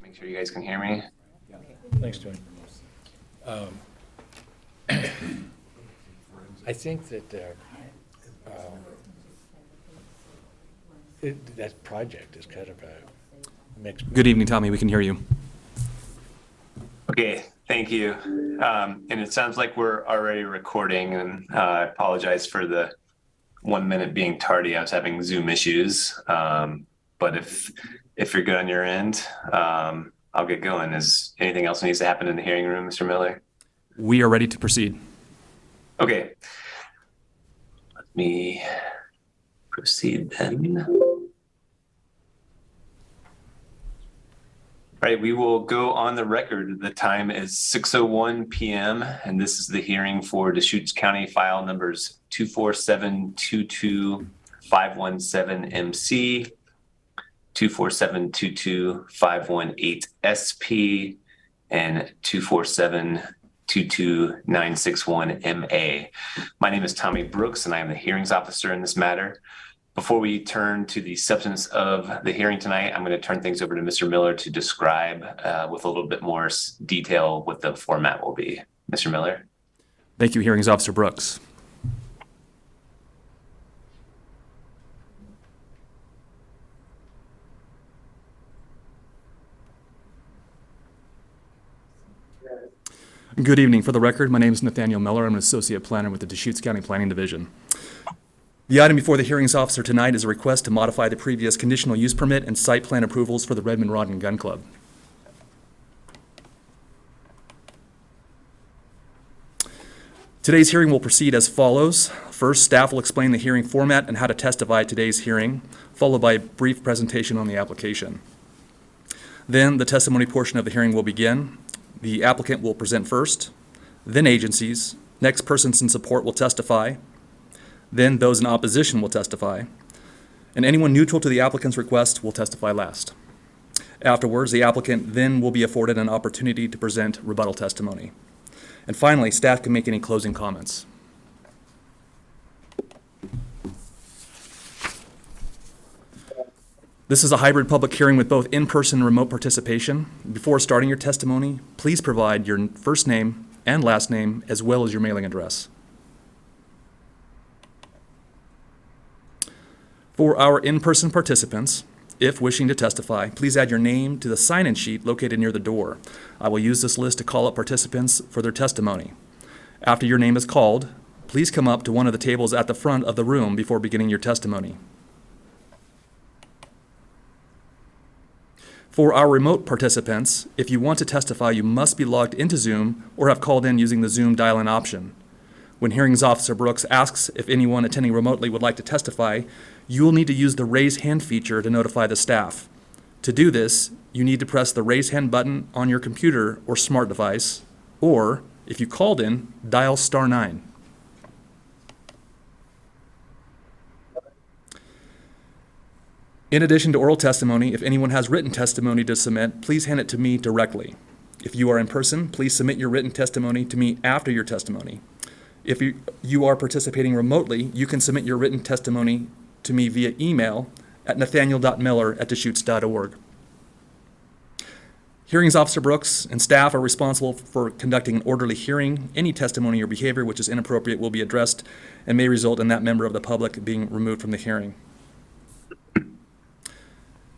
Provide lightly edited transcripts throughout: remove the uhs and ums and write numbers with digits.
Make sure you guys can hear me. Thanks, Tony. I think that that project is kind of a mixed. Good evening, Tommy. We can hear you. Okay, thank you. And it sounds like we're already recording, and I apologize for the 1 minute being tardy. I was having Zoom issues. But if you're good on your end, I'll get going. Is anything else needs to happen in the hearing room, Mr. Miller? We are ready to proceed. Okay. Let me proceed then. All right, we will go on the record. The time is 6:01 p.m. and this is the hearing for Deschutes County file numbers 24722-517MC, 24722-518SP, and 24722-961MA. My name is Tommy Brooks, and I am the hearings officer in this matter. Before we turn to the substance of the hearing tonight, I'm going to turn things over to Mr. Miller to describe with a little bit more detail what the format will be. Mr. Miller. Thank you, Hearings Officer Brooks. Good evening. For the record, my name is Nathaniel Miller. I'm an associate planner with the Deschutes County Planning Division. The item before the hearings officer tonight is a request to modify the previous conditional use permit and site plan approvals for the Redmond Rod and Gun Club. Today's hearing will proceed as follows. First, staff will explain the hearing format and how to testify at today's hearing, followed by a brief presentation on the application. Then the testimony portion of the hearing will begin. The applicant will present first, then agencies. Next, persons in support will testify. Then those in opposition will testify, and anyone neutral to the applicant's request will testify last. Afterwards, the applicant then will be afforded an opportunity to present rebuttal testimony. And finally, staff can make any closing comments. This is a hybrid public hearing with both in-person and remote participation. Before starting your testimony, please provide your first name and last name as well as your mailing address. For our in-person participants, if wishing to testify, please add your name to the sign-in sheet located near the door. I will use this list to call up participants for their testimony. After your name is called, please come up to one of the tables at the front of the room before beginning your testimony. For our remote participants, if you want to testify, you must be logged into Zoom or have called in using the Zoom dial-in option. When Hearings Officer Brooks asks if anyone attending remotely would like to testify, you will need to use the raise hand feature to notify the staff. To do this, you need to press the raise hand button on your computer or smart device, or if you called in, dial *9. In addition to oral testimony, if anyone has written testimony to submit, please hand it to me directly. If you are in person, please submit your written testimony to me after your testimony. If you are participating remotely, you can submit your written testimony to me via email at nathaniel.miller@deschutes.org. Hearings Officer Brooks and staff are responsible for conducting an orderly hearing. Any testimony or behavior which is inappropriate will be addressed and may result in that member of the public being removed from the hearing.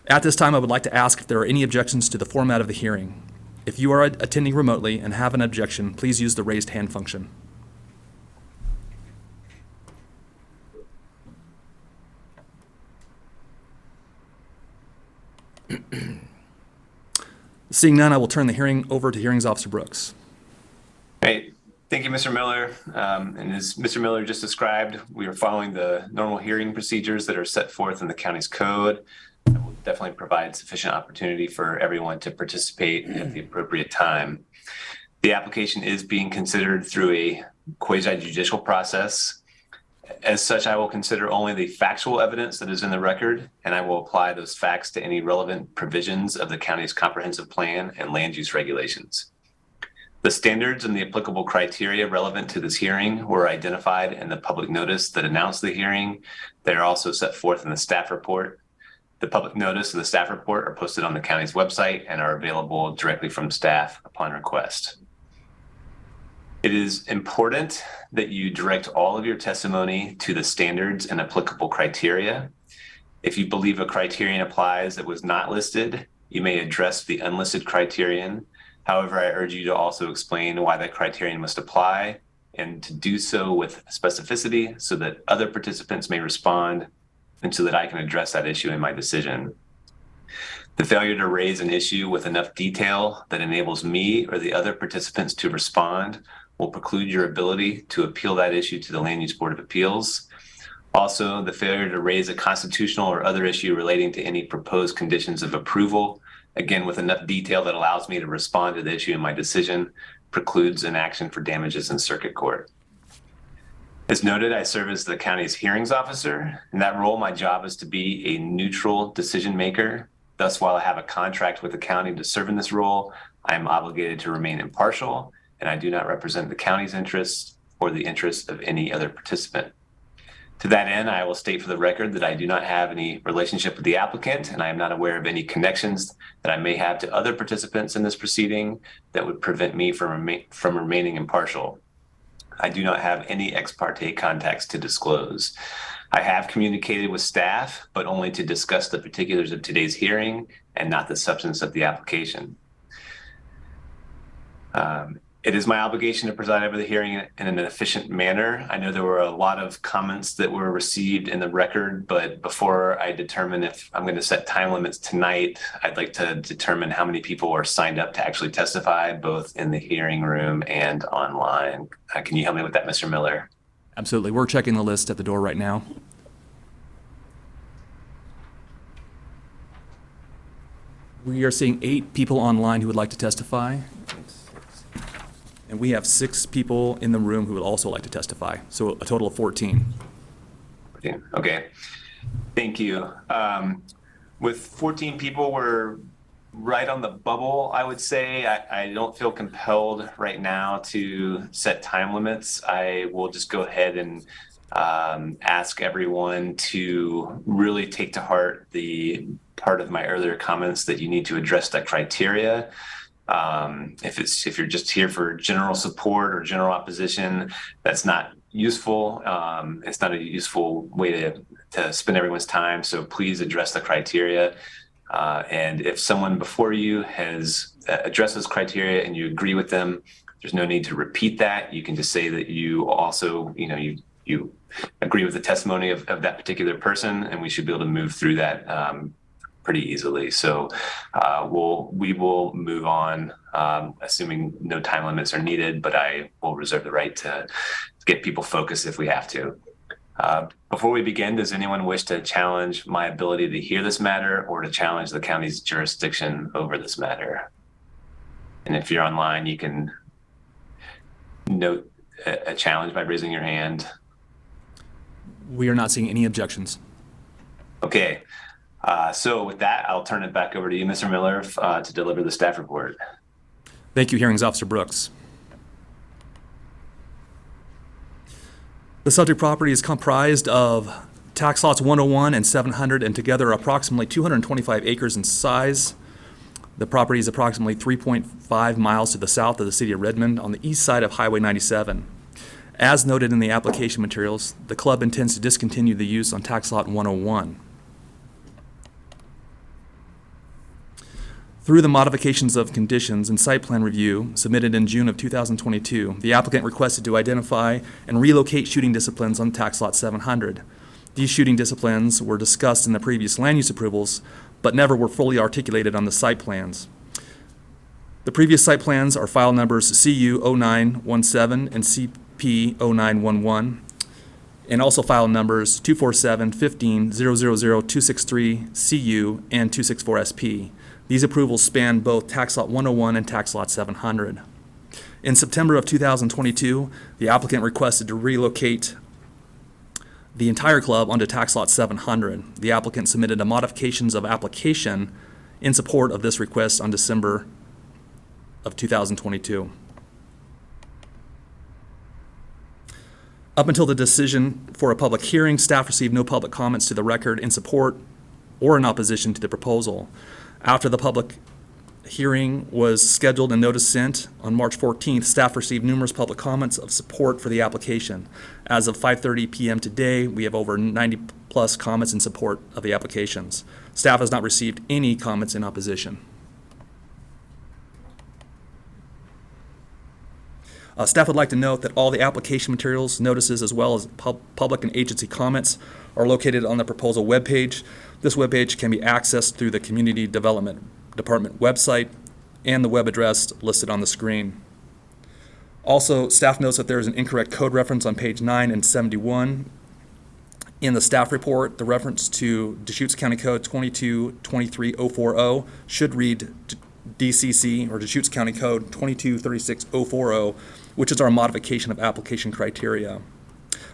At this time, I would like to ask if there are any objections to the format of the hearing. If you are attending remotely and have an objection, please use the raised hand function. Seeing none, I will turn the hearing over to Hearings Officer Brooks. Great. Thank you, Mr. Miller. And as Mr. Miller just described, we are following the normal hearing procedures that are set forth in the county's code. That will definitely provide sufficient opportunity for everyone to participate at the appropriate time. The application is being considered through a quasi-judicial process. As such, I will consider only the factual evidence that is in the record, and I will apply those facts to any relevant provisions of the county's comprehensive plan and land use regulations. The standards and the applicable criteria relevant to this hearing were identified in the public notice that announced the hearing. They are also set forth in the staff report. The public notice and the staff report are posted on the county's website and are available directly from staff upon request. It is important that you direct all of your testimony to the standards and applicable criteria. If you believe a criterion applies that was not listed, you may address the unlisted criterion. However, I urge you to also explain why that criterion must apply and to do so with specificity so that other participants may respond and so that I can address that issue in my decision. The failure to raise an issue with enough detail that enables me or the other participants to respond will preclude your ability to appeal that issue to the Land Use Board of Appeals. Also, the failure to raise a constitutional or other issue relating to any proposed conditions of approval, again, with enough detail that allows me to respond to the issue in my decision, precludes an action for damages in circuit court. As noted, I serve as the county's hearings officer. In that role, my job is to be a neutral decision maker. Thus, while I have a contract with the county to serve in this role, I am obligated to remain impartial, and I do not represent the county's interests or the interests of any other participant. To that end, I will state for the record that I do not have any relationship with the applicant, and I am not aware of any connections that I may have to other participants in this proceeding that would prevent me from remaining impartial. I do not have any ex parte contacts to disclose. I have communicated with staff, but only to discuss the particulars of today's hearing and not the substance of the application. It is my obligation to preside over the hearing in an efficient manner. I know there were a lot of comments that were received in the record, but before I determine if I'm going to set time limits tonight, I'd like to determine how many people are signed up to actually testify, both in the hearing room and online. Can you help me with that, Mr. Miller? Absolutely. We're checking the list at the door right now. We are seeing 8 people online who would like to testify. And we have 6 people in the room who would also like to testify. So a total of 14. Okay, thank you. With 14 people, we're right on the bubble, I would say. I don't feel compelled right now to set time limits. I will just go ahead and ask everyone to really take to heart the part of my earlier comments that you need to address that criteria. If you're just here for general support or general opposition, that's not useful. It's not a useful way to spend everyone's time. So please address the criteria. And if someone before you has addressed those criteria and you agree with them, there's no need to repeat that. You can just say that you also, you agree with the testimony of that particular person, and we should be able to move through that pretty easily. So we will move on, assuming no time limits are needed, but I will reserve the right to get people focused if we have to. Before we begin, does anyone wish to challenge my ability to hear this matter or to challenge the county's jurisdiction over this matter? And if you're online, you can note a challenge by raising your hand. We are not seeing any objections. Okay. So with that, I'll turn it back over to you, Mr. Miller, to deliver the staff report. Thank you, Hearings Officer Brooks. The subject property is comprised of tax lots 101 and 700, and together approximately 225 acres in size. The property is approximately 3.5 miles to the south of the city of Redmond on the east side of Highway 97. As noted in the application materials, the club intends to discontinue the use on tax lot 101. Through the modifications of conditions and site plan review submitted in June of 2022, the applicant requested to identify and relocate shooting disciplines on tax lot 700. These shooting disciplines were discussed in the previous land use approvals, but never were fully articulated on the site plans. The previous site plans are file numbers CU 0917 and CP 0911, and also file numbers 247, 15, 000, 263, CU, and 264 SP. These approvals span both tax lot 101 and tax lot 700. In September of 2022, the applicant requested to relocate the entire club onto tax lot 700. The applicant submitted a modifications of application in support of this request on December of 2022. Up until the decision for a public hearing, staff received no public comments to the record in support or in opposition to the proposal. After the public hearing was scheduled and notice sent on March 14th, staff received numerous public comments of support for the application. As of 5:30 p.m. today, we have over 90 plus comments in support of the applications. Staff has not received any comments in opposition. Staff would like to note that all the application materials, notices, as well as public and agency comments are located on the proposal webpage. This webpage can be accessed through the Community Development Department website and the web address listed on the screen. Also, staff notes that there is an incorrect code reference on page 9 and 71. In the staff report, the reference to Deschutes County Code 22-23040 should read DCC, or Deschutes County Code 22-36040, which is our modification of application criteria.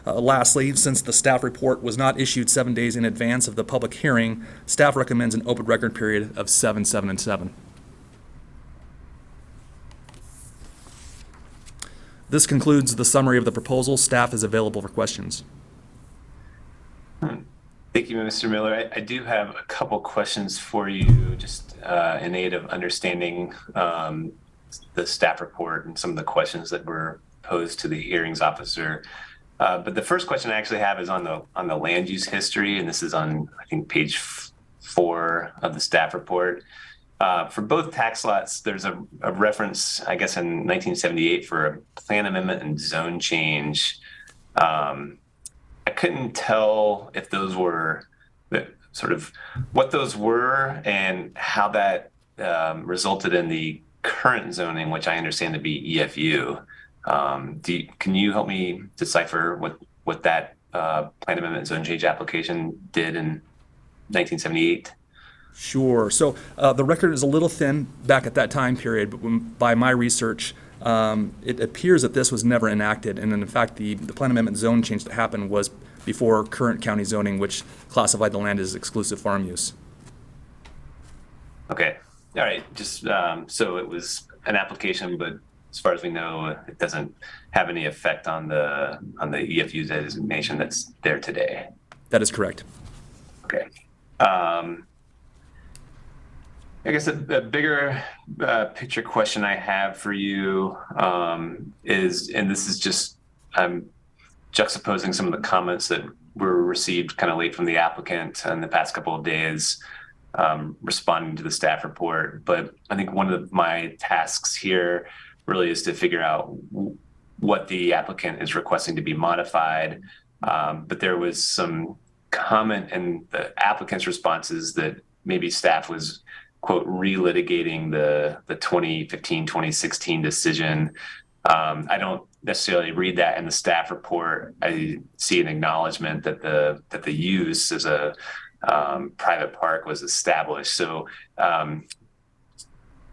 Lastly, since the staff report was not issued 7 days in advance of the public hearing, staff recommends an open record period of 7, 7, and 7. This concludes the summary of the proposal. Staff is available for questions. Thank you, Mr. Miller. I do have a couple questions for you, just in aid of understanding the staff report and some of the questions that were posed to the hearings officer. But the first question I actually have is on the land use history, and this is on, I think, page 4 of the staff report. For both tax lots, there's a reference, I guess, in 1978 for a plan amendment and zone change. I couldn't tell if those were sort of what those were and how that resulted in the current zoning, which I understand to be EFU. Can you help me decipher what that plan amendment zone change application did in 1978? Sure. So the record is a little thin back at that time period, but by my research, it appears that this was never enacted. And in fact, the plan amendment zone change that happened was before current county zoning, which classified the land as exclusive farm use. Okay. All right. Just so it was an application, but as far as we know, it doesn't have any effect on the EFU designation that's there today. That is correct. Okay. I guess a bigger picture question I have for you is, and this is just, I'm juxtaposing some of the comments that were received kind of late from the applicant in the past couple of days, responding to the staff report. But I think one of my tasks here really is to figure out what the applicant is requesting to be modified. But there was some comment in the applicant's responses that maybe staff was, quote, relitigating the 2015, 2016 decision. I don't necessarily read that in the staff report. I see an acknowledgement that the use as a private park was established. So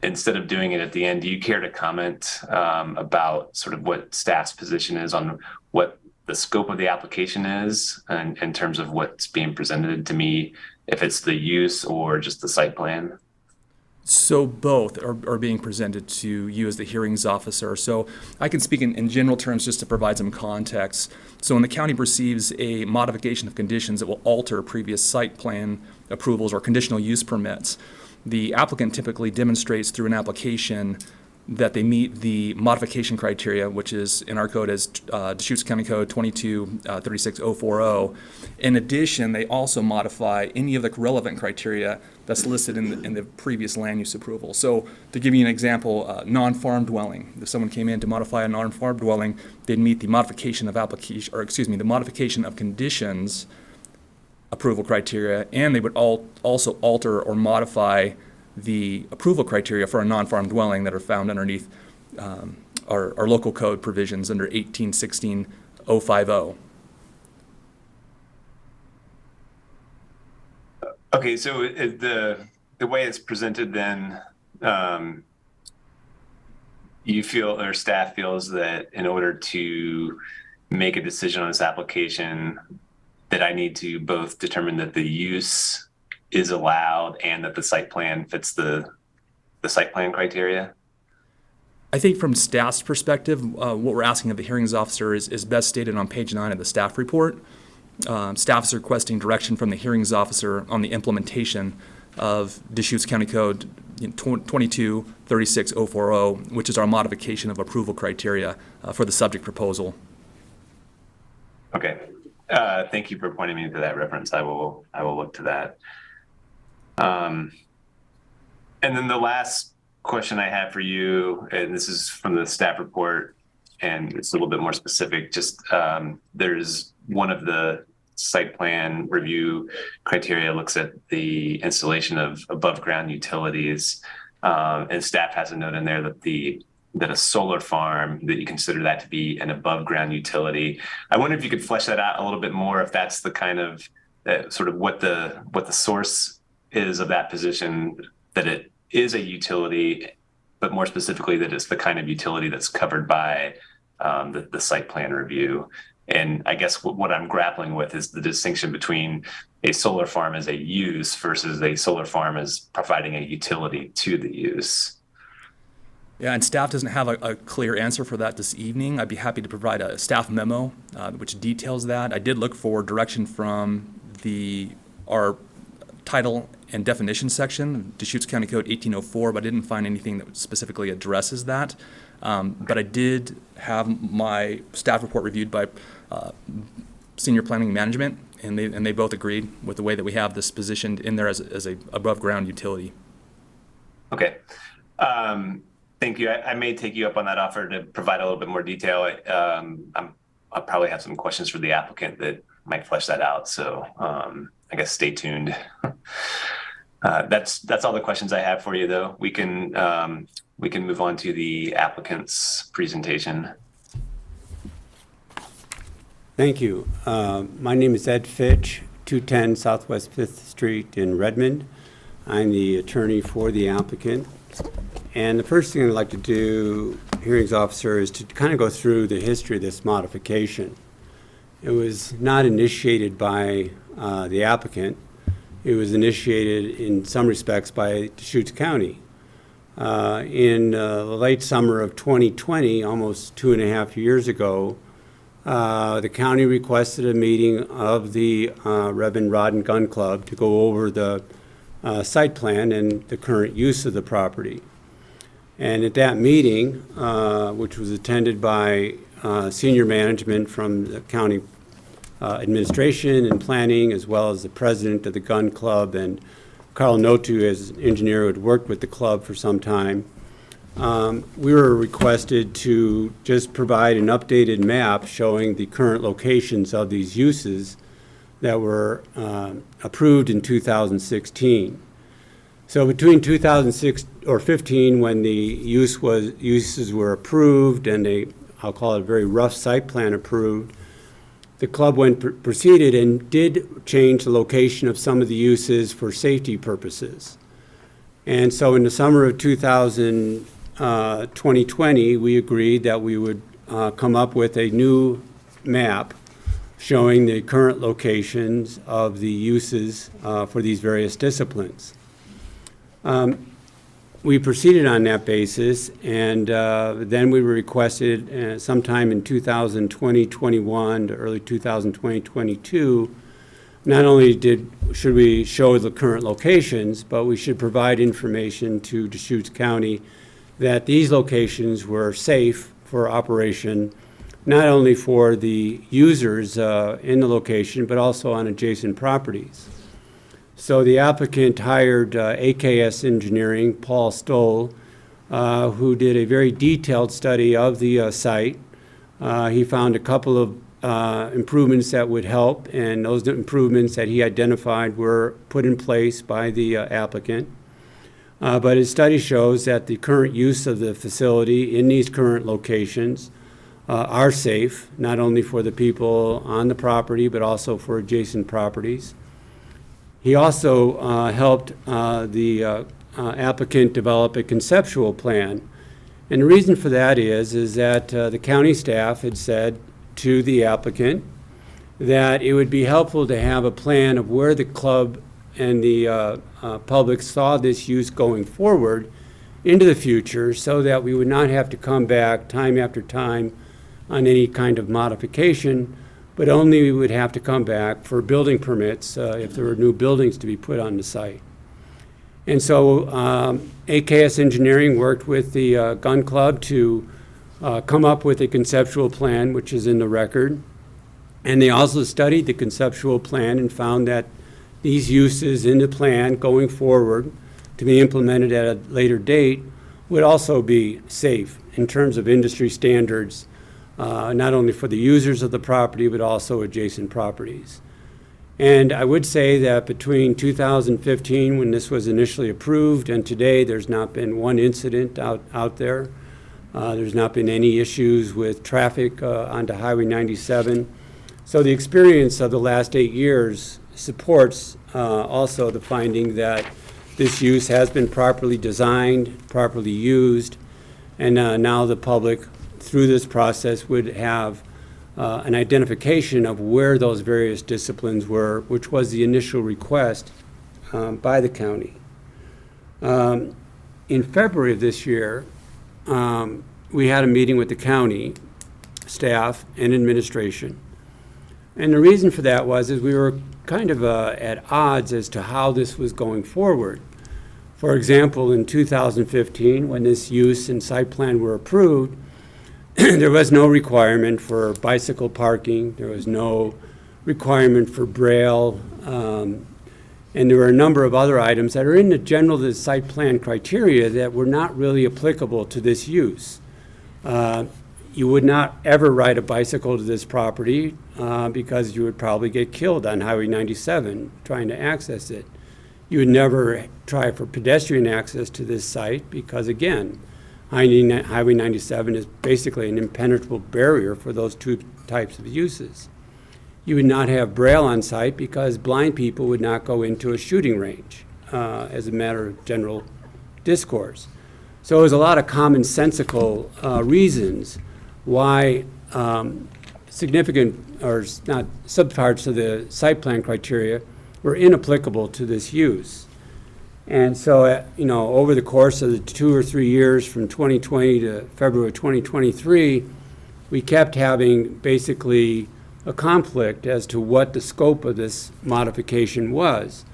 instead of doing it at the end, do you care to comment about sort of what staff's position is on what the scope of the application is and in terms of what's being presented to me, if it's the use or just the site plan? So both are being presented to you as the hearings officer. So I can speak in general terms just to provide some context. So when the county receives a modification of conditions that will alter previous site plan approvals or conditional use permits, the applicant typically demonstrates through an application that they meet the modification criteria, which is in our code as Deschutes County Code 22-36040. In addition, they also modify any of the relevant criteria that's listed in the previous land use approval. So to give you an example, non-farm dwelling. If someone came in to modify a non-farm dwelling, they'd meet the modification of the modification of conditions approval criteria, and they would also alter or modify the approval criteria for a non-farm dwelling that are found underneath our local code provisions under 1816-050. Okay, so the way it's presented then, you feel, or staff feels, that in order to make a decision on this application, that I need to both determine that the use is allowed and that the site plan fits the site plan criteria? I think from staff's perspective, what we're asking of the hearings officer is best stated on page 9 of the staff report. staff is requesting direction from the hearings officer on the implementation of Deschutes County Code 2236040, which is our modification of approval criteria for the subject proposal. Okay. Thank you for pointing me to that reference. I will look to that. And then the last question I have for you, and this is from the staff report, and it's a little bit more specific. Just there's one of the site plan review criteria looks at the installation of above ground utilities, and staff has a note in there that a solar farm, that you consider that to be an above ground utility. I wonder if you could flesh that out a little bit more, if that's the kind of sort of what the source is of that position, that it is a utility, but more specifically that it's the kind of utility that's covered by the site plan review. And I guess what I'm grappling with is the distinction between a solar farm as a use versus a solar farm as providing a utility to the use. Yeah, and staff doesn't have a clear answer for that this evening. I'd be happy to provide a staff memo which details that. I did look for direction from our title and definition section, Deschutes County Code 1804, but I didn't find anything that specifically addresses that. But I did have my staff report reviewed by senior planning management, and they both agreed with the way that we have this positioned in there as a above ground utility. Okay. Thank you. I may take you up on that offer to provide a little bit more detail. I'll probably have some questions for the applicant that might flesh that out. So I guess stay tuned. That's all the questions I have for you, though. We can move on to the applicant's presentation. Thank you. My name is Ed Fitch, 210 Southwest 5th Street in Redmond. I'm the attorney for the applicant. And the first thing I'd like to do, hearings officer, is to kind of go through the history of this modification. It was not initiated by the applicant. It was initiated in some respects by Deschutes County. In the late summer of 2020, almost 2.5 years ago, the county requested a meeting of the Redmond Rod and Gun Club to go over the site plan and the current use of the property. And at that meeting, which was attended by senior management from the county administration and planning, as well as the president of the gun club, and Carl Notu, as an engineer who had worked with the club for some time, we were requested to just provide an updated map showing the current locations of these uses that were approved in 2016. So between 2006 or 15, when the uses were approved and I'll call it a very rough site plan approved, the club proceeded and did change the location of some of the uses for safety purposes. And so in the summer of 2020, we agreed that we would come up with a new map showing the current locations of the uses for these various disciplines. We proceeded on that basis, and then we were requested sometime in 2020-21 to early 2020-22, not only should we show the current locations, but we should provide information to Deschutes County that these locations were safe for operation, not only for the users in the location, but also on adjacent properties. So the applicant hired AKS Engineering, Paul Stoll, who did a very detailed study of the site. He found a couple of improvements that would help, and those improvements that he identified were put in place by the applicant. But his study shows that the current use of the facility in these current locations are safe, not only for the people on the property, but also for adjacent properties. He also helped the applicant develop a conceptual plan. And the reason for that is that the county staff had said to the applicant that it would be helpful to have a plan of where the club and the public saw this use going forward into the future, so that we would not have to come back time after time on any kind of modification, but only we would have to come back for building permits if there were new buildings to be put on the site. And so AKS Engineering worked with the gun club to come up with a conceptual plan, which is in the record. And they also studied the conceptual plan and found that these uses in the plan going forward to be implemented at a later date would also be safe in terms of industry standards, not only for the users of the property, but also adjacent properties. And I would say that between 2015, when this was initially approved, and today, there's not been one incident out there. There's not been any issues with traffic onto Highway 97. So the experience of the last 8 years supports also the finding that this use has been properly designed, properly used, and now the public, through this process, would have an identification of where those various disciplines were, which was the initial request by the county. In February of this year, we had a meeting with the county staff and administration. And the reason for that was we were kind of at odds as to how this was going forward. For example, in 2015, when this use and site plan were approved, there was no requirement for bicycle parking. There was no requirement for braille. And there were a number of other items that are in the general site plan criteria that were not really applicable to this use. You would not ever ride a bicycle to this property because you would probably get killed on Highway 97 trying to access it. You would never try for pedestrian access to this site because, again, Highway 97 is basically an impenetrable barrier for those two types of uses. You would not have braille on site because blind people would not go into a shooting range as a matter of general discourse. So there's a lot of commonsensical reasons why significant or not subparts of the site plan criteria were inapplicable to this use. And so, over the course of the 2 or 3 years from 2020 to February 2023, we kept having basically a conflict as to what the scope of this modification was.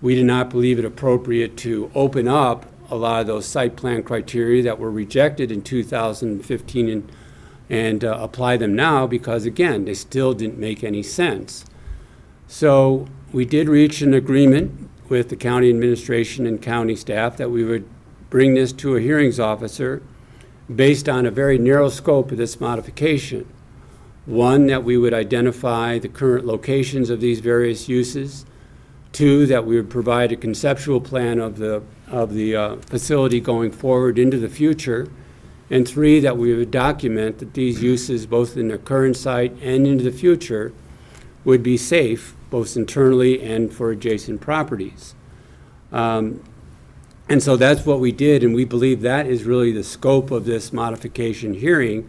We did not believe it appropriate to open up a lot of those site plan criteria that were rejected in 2015 and apply them now because, again, they still didn't make any sense. So we did reach an agreement with the county administration and county staff that we would bring this to a hearings officer based on a very narrow scope of this modification. One, that we would identify the current locations of these various uses. Two, that we would provide a conceptual plan of the facility going forward into the future. And three, that we would document that these uses, both in the current site and into the future, would be safe, both internally and for adjacent properties. And so that's what we did, and we believe that is really the scope of this modification hearing,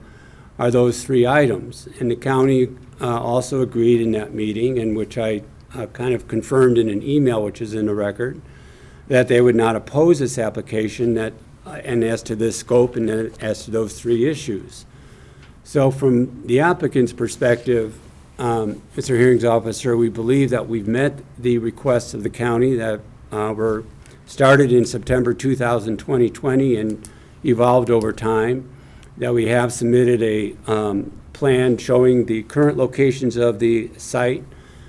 are those three items. And the county also agreed in that meeting, and which I kind of confirmed in an email, which is in the record, that they would not oppose this application and as to this scope and as to those three issues. So from the applicant's perspective, Mr. Hearings Officer, we believe that we've met the requests of the county that were started in September 2020 and evolved over time, that we have submitted a plan showing the current locations of the site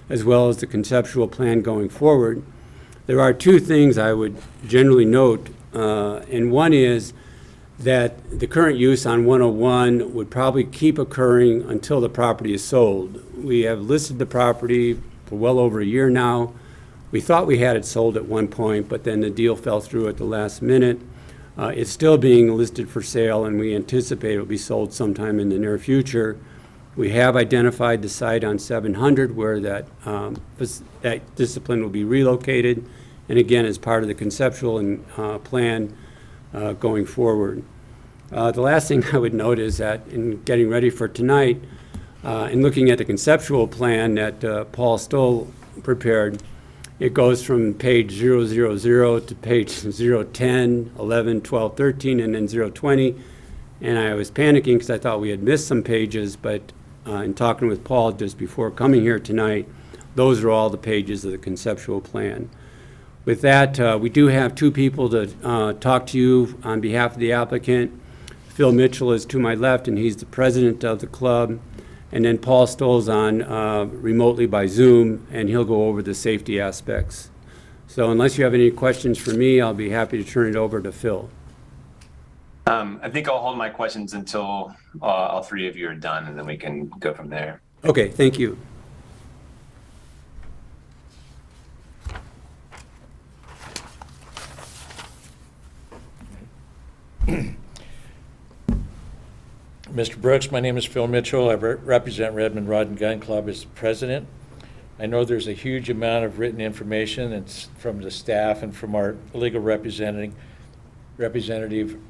as well as the conceptual plan going forward. There are two things I would generally note, and one is that the current use on 101 would probably keep occurring until the property is sold. We have listed the property for well over a year now. We thought we had it sold at one point, but then the deal fell through at the last minute. It's still being listed for sale, and we anticipate it will be sold sometime in the near future. We have identified the site on 700 where that discipline will be relocated, and again, as part of the conceptual and plan going forward. The last thing I would note is that in getting ready for tonight, in looking at the conceptual plan that Paul Stoll prepared, it goes from page 000 to page 010, 11, 12, 13, and then 020. And I was panicking because I thought we had missed some pages, but in talking with Paul just before coming here tonight, those are all the pages of the conceptual plan. With that, we do have two people to talk to you on behalf of the applicant. Phil Mitchell is to my left, and he's the president of the club. And then Paul Stoll's on remotely by Zoom, and he'll go over the safety aspects. So unless you have any questions for me, I'll be happy to turn it over to Phil. I think I'll hold my questions until all three of you are done, and then we can go from there. Okay, thank you. Mr. Brooks, my name is Phil Mitchell. I represent Redmond Rod and Gun Club as the president. I know there's a huge amount of written information it's from the staff and from our legal representative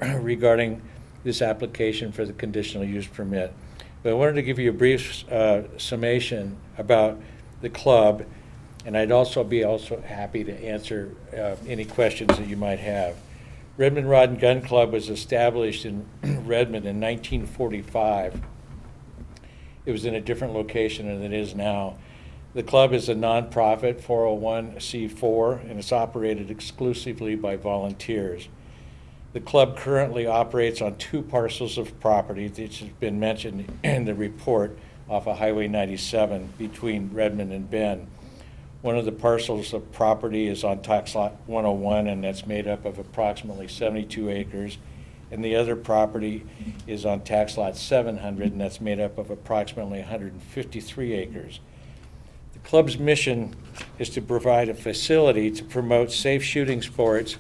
regarding this application for the conditional use permit. But I wanted to give you a brief summation about the club, and I'd also be happy to answer any questions that you might have. Redmond Rod and Gun Club was established in Redmond in 1945. It was in a different location than it is now. The club is a nonprofit 401c4, and it's operated exclusively by volunteers. The club currently operates on 2 parcels of property, which has been mentioned in the report, off of Highway 97 between Redmond and Bend. One of the parcels of property is on tax lot 101, and that's made up of approximately 72 acres. And the other property is on tax lot 700, and that's made up of approximately 153 acres. The club's mission is to provide a facility to promote safe shooting sports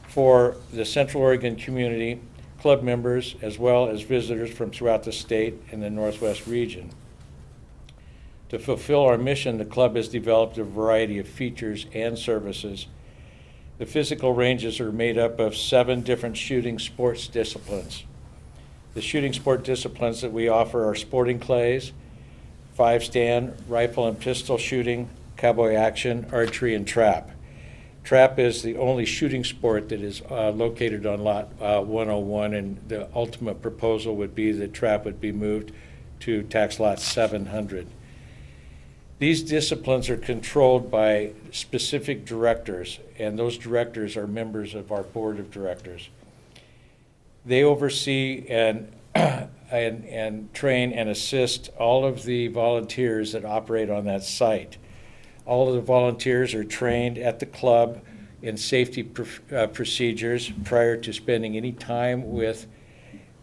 for the Central Oregon community, club members, as well as visitors from throughout the state and the Northwest region. To fulfill our mission, the club has developed a variety of features and services. The physical ranges are made up of 7 different shooting sports disciplines. The shooting sport disciplines that we offer are sporting clays, 5-stand, rifle and pistol shooting, cowboy action, archery, and trap. Trap is the only shooting sport that is located on lot 101, and the ultimate proposal would be that trap would be moved to tax lot 700. These disciplines are controlled by specific directors, and those directors are members of our board of directors. They oversee and train and assist all of the volunteers that operate on that site. All of the volunteers are trained at the club in safety procedures prior to spending any time with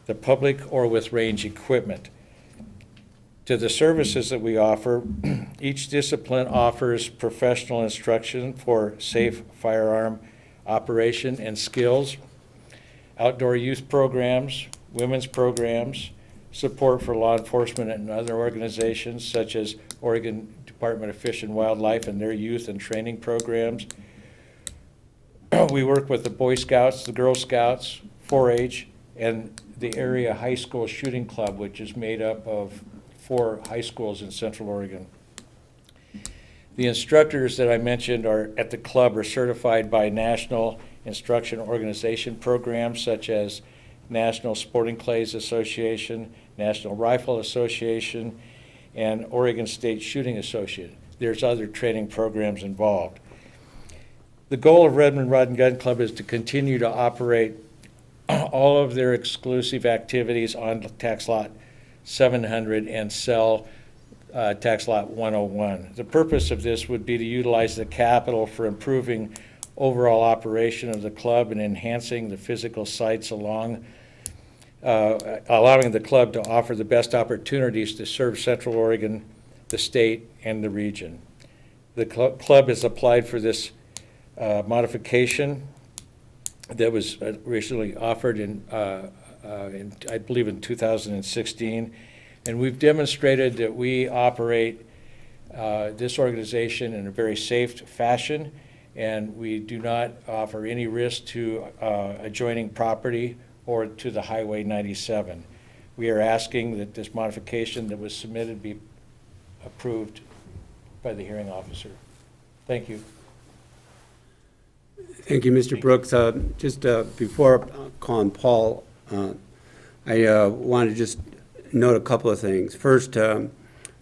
the public or with range equipment. To the services that we offer, each discipline offers professional instruction for safe firearm operation and skills, outdoor youth programs, women's programs, support for law enforcement and other organizations such as Oregon Department of Fish and Wildlife and their youth and training programs. We work with the Boy Scouts, the Girl Scouts, 4-H, and the area high school shooting club, which is made up of 4 high schools in Central Oregon. The instructors that I mentioned are at the club are certified by national instruction organization programs such as National Sporting Clays Association, National Rifle Association, and Oregon State Shooting Association. There's other training programs involved. The goal of Redmond Rod and Gun Club is to continue to operate all of their exclusive activities on tax lot 700 and sell tax lot 101. The purpose of this would be to utilize the capital for improving overall operation of the club and enhancing the physical sites along, allowing the club to offer the best opportunities to serve Central Oregon, the state, and the region. The club has applied for this modification that was originally offered in I believe in 2016, and we've demonstrated that we operate this organization in a very safe fashion, and we do not offer any risk to adjoining property or to the Highway 97. We are asking that this modification that was submitted be approved by the hearing officer. Thank you. Thank you, Mr. Brooks. Just before calling Paul, I want to just note a couple of things. First, there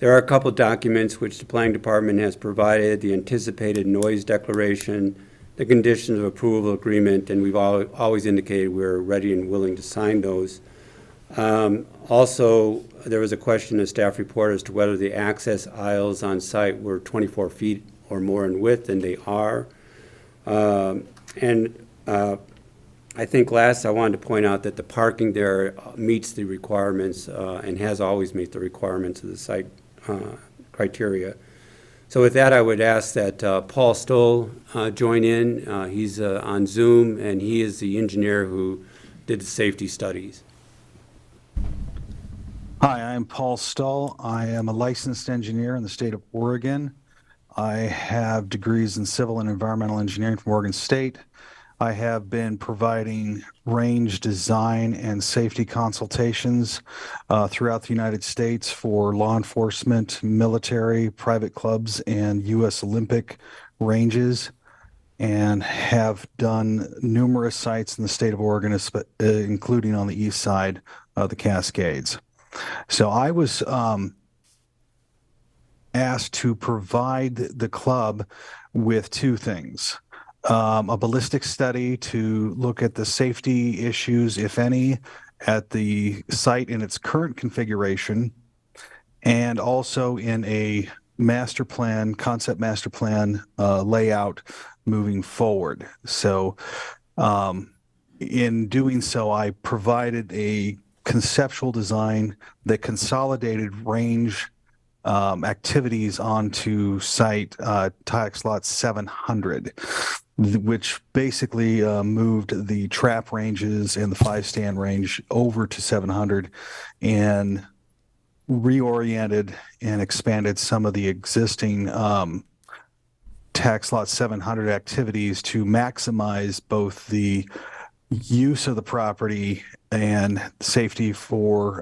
are a couple of documents which the planning department has provided, the anticipated noise declaration, the conditions of approval agreement, and we've always indicated we're ready and willing to sign those. Also, there was a question in the staff report as to whether the access aisles on site were 24 feet or more in width, and they are. I think last I wanted to point out that the parking there meets the requirements and has always met the requirements of the site criteria. So with that, I would ask that Paul Stoll join in. He's on Zoom, and he is the engineer who did the safety studies. Hi, I'm Paul Stoll. I am a licensed engineer in the state of Oregon. I have degrees in civil and environmental engineering from Oregon State. I have been providing range design and safety consultations throughout the United States for law enforcement, military, private clubs, and U.S. Olympic ranges, and have done numerous sites in the state of Oregon, including on the east side of the Cascades. So I was asked to provide the club with two things. A ballistic study to look at the safety issues, if any, at the site in its current configuration, and also in a master plan, concept master plan layout moving forward. So in doing so, I provided a conceptual design that consolidated range activities onto site tax lot 700, which basically moved the trap ranges and the 5-stand range over to 700 and reoriented and expanded some of the existing tax lot 700 activities to maximize both the use of the property and safety for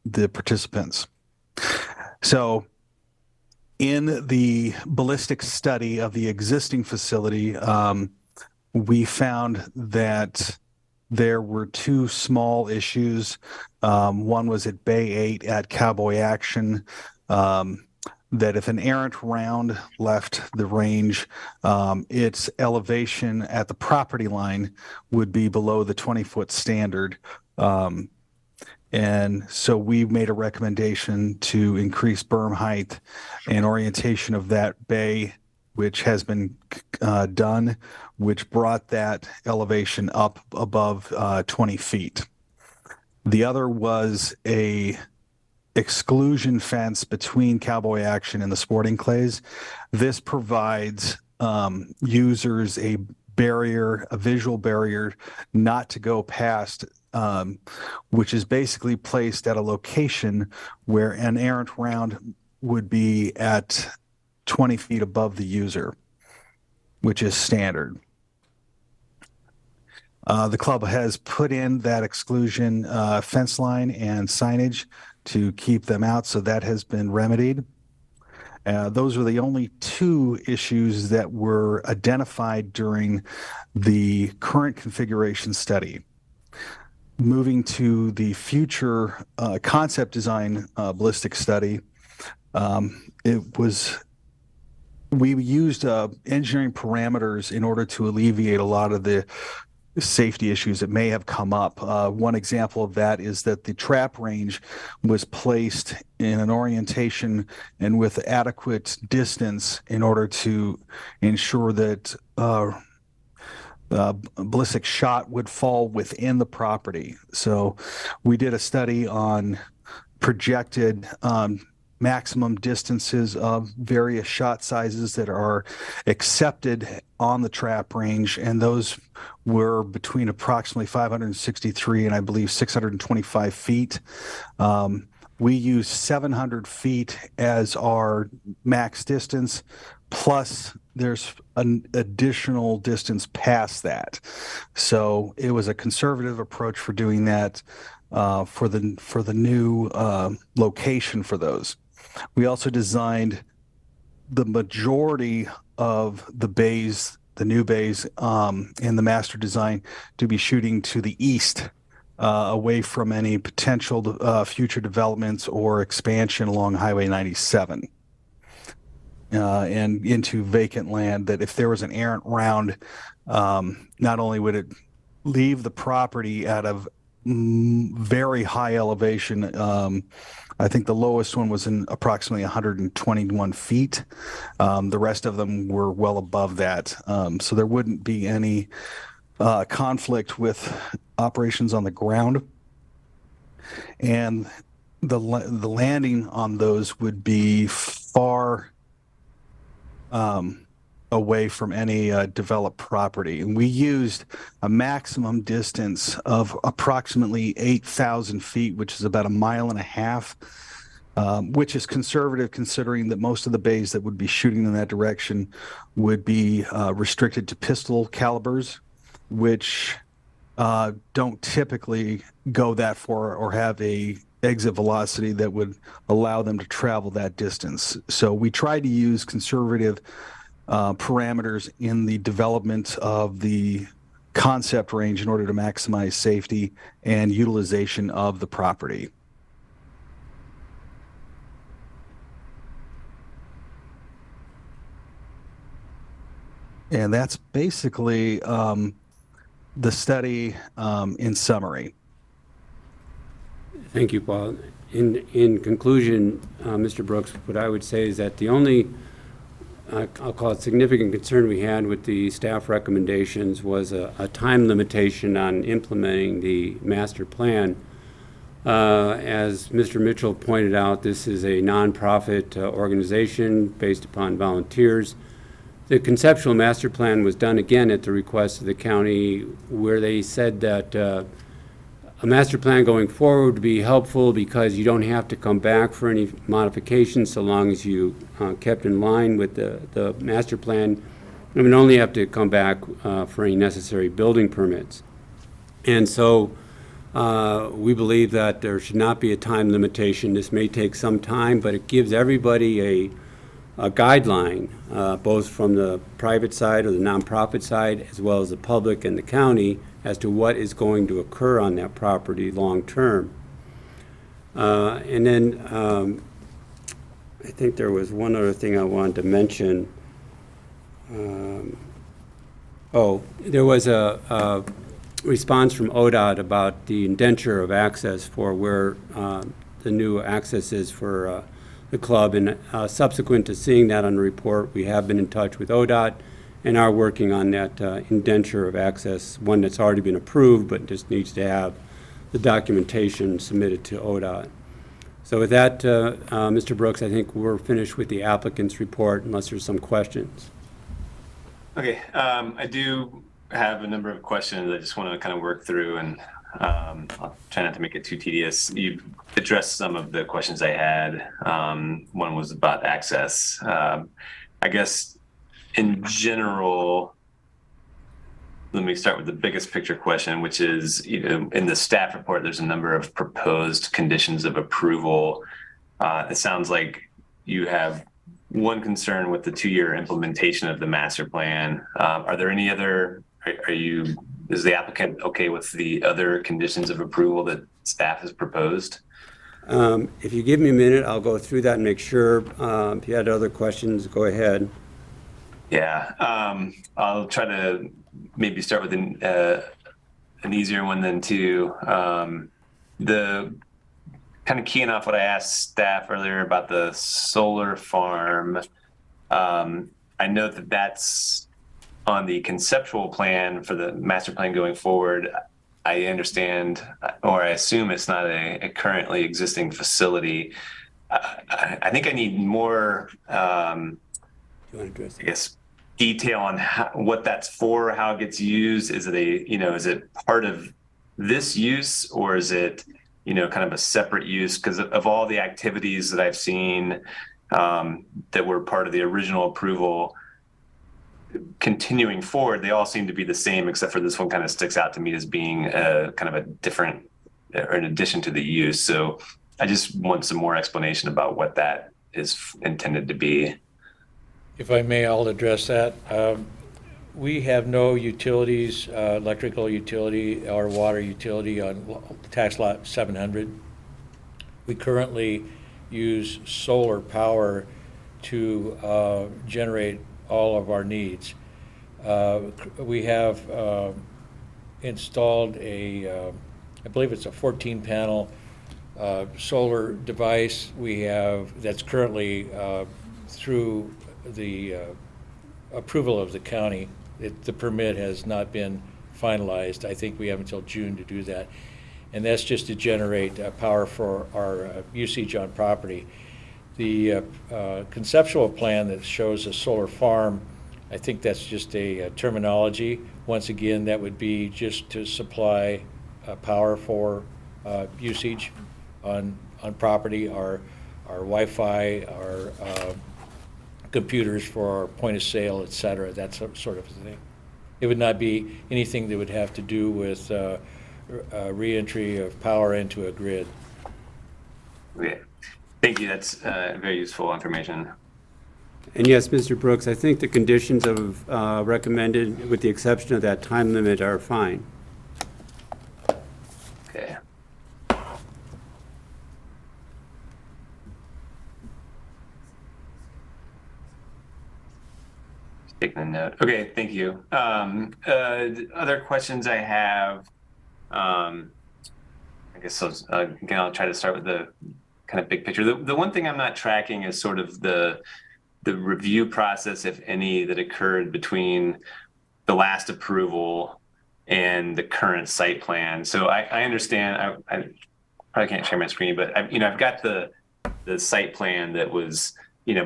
the participants. So in the ballistic study of the existing facility, we found that there were two small issues. One was at Bay 8 at Cowboy Action, that if an errant round left the range, its elevation at the property line would be below the 20-foot standard. And so we made a recommendation to increase berm height and orientation of that bay, which has been done, which brought that elevation up above 20 feet. The other was a exclusion fence between Cowboy Action and the sporting clays. This provides users a barrier, a visual barrier not to go past, which is basically placed at a location where an errant round would be at 20 feet above the user, which is standard. The club has put in that exclusion fence line and signage to keep them out, so that has been remedied. Those were the only two issues that were identified during the current configuration study. Moving to the future concept design ballistic study, we used engineering parameters in order to alleviate a lot of the safety issues that may have come up. One example of that is that the trap range was placed in an orientation and with adequate distance in order to ensure that ballistic shot would fall within the property. So we did a study on projected maximum distances of various shot sizes that are accepted on the trap range, and those were between approximately 563 and I believe 625 feet. We use 700 feet as our max distance, plus there's an additional distance past that. So it was a conservative approach for doing that for the new location for those. We also designed the majority of the bays, the new bays in the master design, to be shooting to the east away from any potential future developments or expansion along Highway 97 and into vacant land, that if there was an errant round, not only would it leave the property at a very high elevation. I think the lowest one was in approximately 121 feet. The rest of them were well above that. So there wouldn't be any conflict with operations on the ground. And the landing on those would be far away from any developed property. And we used a maximum distance of approximately 8,000 feet, which is about 1.5 miles, which is conservative considering that most of the bays that would be shooting in that direction would be restricted to pistol calibers, which don't typically go that far or have a exit velocity that would allow them to travel that distance. So we try to use conservative parameters in the development of the concept range in order to maximize safety and utilization of the property. And that's basically the study in summary. Thank you, Paul. In conclusion, Mr. Brooks, what I would say is that the only I'll call it significant concern we had with the staff recommendations was a time limitation on implementing the master plan. As Mr. Mitchell pointed out, this is a nonprofit organization based upon volunteers. The conceptual master plan was done again at the request of the county, where they said that a master plan going forward would be helpful because you don't have to come back for any modifications so long as you kept in line with the master plan. You would only have to come back for any necessary building permits. And so we believe that there should not be a time limitation. This may take some time, but it gives everybody a guideline, both from the private side or the nonprofit side, as well as the public and the county, as to what is going to occur on that property long term. And then I think there was one other thing I wanted to mention. There was a response from ODOT about the indenture of access for where the new access is for the club. And subsequent to seeing that on the report, we have been in touch with ODOT and are working on that indenture of access, one that's already been approved, but just needs to have the documentation submitted to ODOT. So with that, Mr. Brooks, I think we're finished with the applicant's report, unless there's some questions. Okay, I do have a number of questions I just want to kind of work through, and I'll try not to make it too tedious. You've addressed some of the questions I had. One was about access. I guess in general, let me start with the biggest picture question, which is, in the staff report, there's a number of proposed conditions of approval. It sounds like you have one concern with the 2-year implementation of the master plan. Are there any other, is the applicant okay with the other conditions of approval that staff has proposed? If you give me a minute, I'll go through that and make sure. If you had other questions, go ahead. Yeah, I'll try to maybe start with an easier one then too. The kind of keying off what I asked staff earlier about the solar farm. I know that that's on the conceptual plan for the master plan going forward. I understand, or I assume it's not a currently existing facility. I think I need more, I guess, detail on what that's for, how it gets used. Is it is it part of this use, or is it, kind of a separate use? Because of all the activities that I've seen that were part of the original approval, continuing forward, they all seem to be the same, except for this one kind of sticks out to me as being kind of a different, or in addition to the use. So I just want some more explanation about what that is intended to be. If I may, I'll address that. we have no utilities, electrical utility or water utility on tax lot 700. We currently use solar power to generate all of our needs. We have installed I believe it's a 14-panel solar device that's currently through the approval of the county. The permit has not been finalized. I think we have until June to do that. And that's just to generate power for our usage on property. The conceptual plan that shows a solar farm, I think that's just a terminology. Once again, that would be just to supply power for usage on property, our Wi-Fi, our computers for our point of sale, et cetera, that sort of thing. It would not be anything that would have to do with reentry of power into a grid. Okay, thank you. That's very useful information. And yes, Mr. Brooks, I think the conditions of recommended, with the exception of that time limit, are fine. Okay. Just taking a note. Okay, thank you. Other questions I have, I guess again, I'll try to start with the kind of big picture. The one thing I'm not tracking is sort of the review process, if any, that occurred between the last approval and the current site plan. So I understand, I probably can't share my screen, but I've got the site plan that was,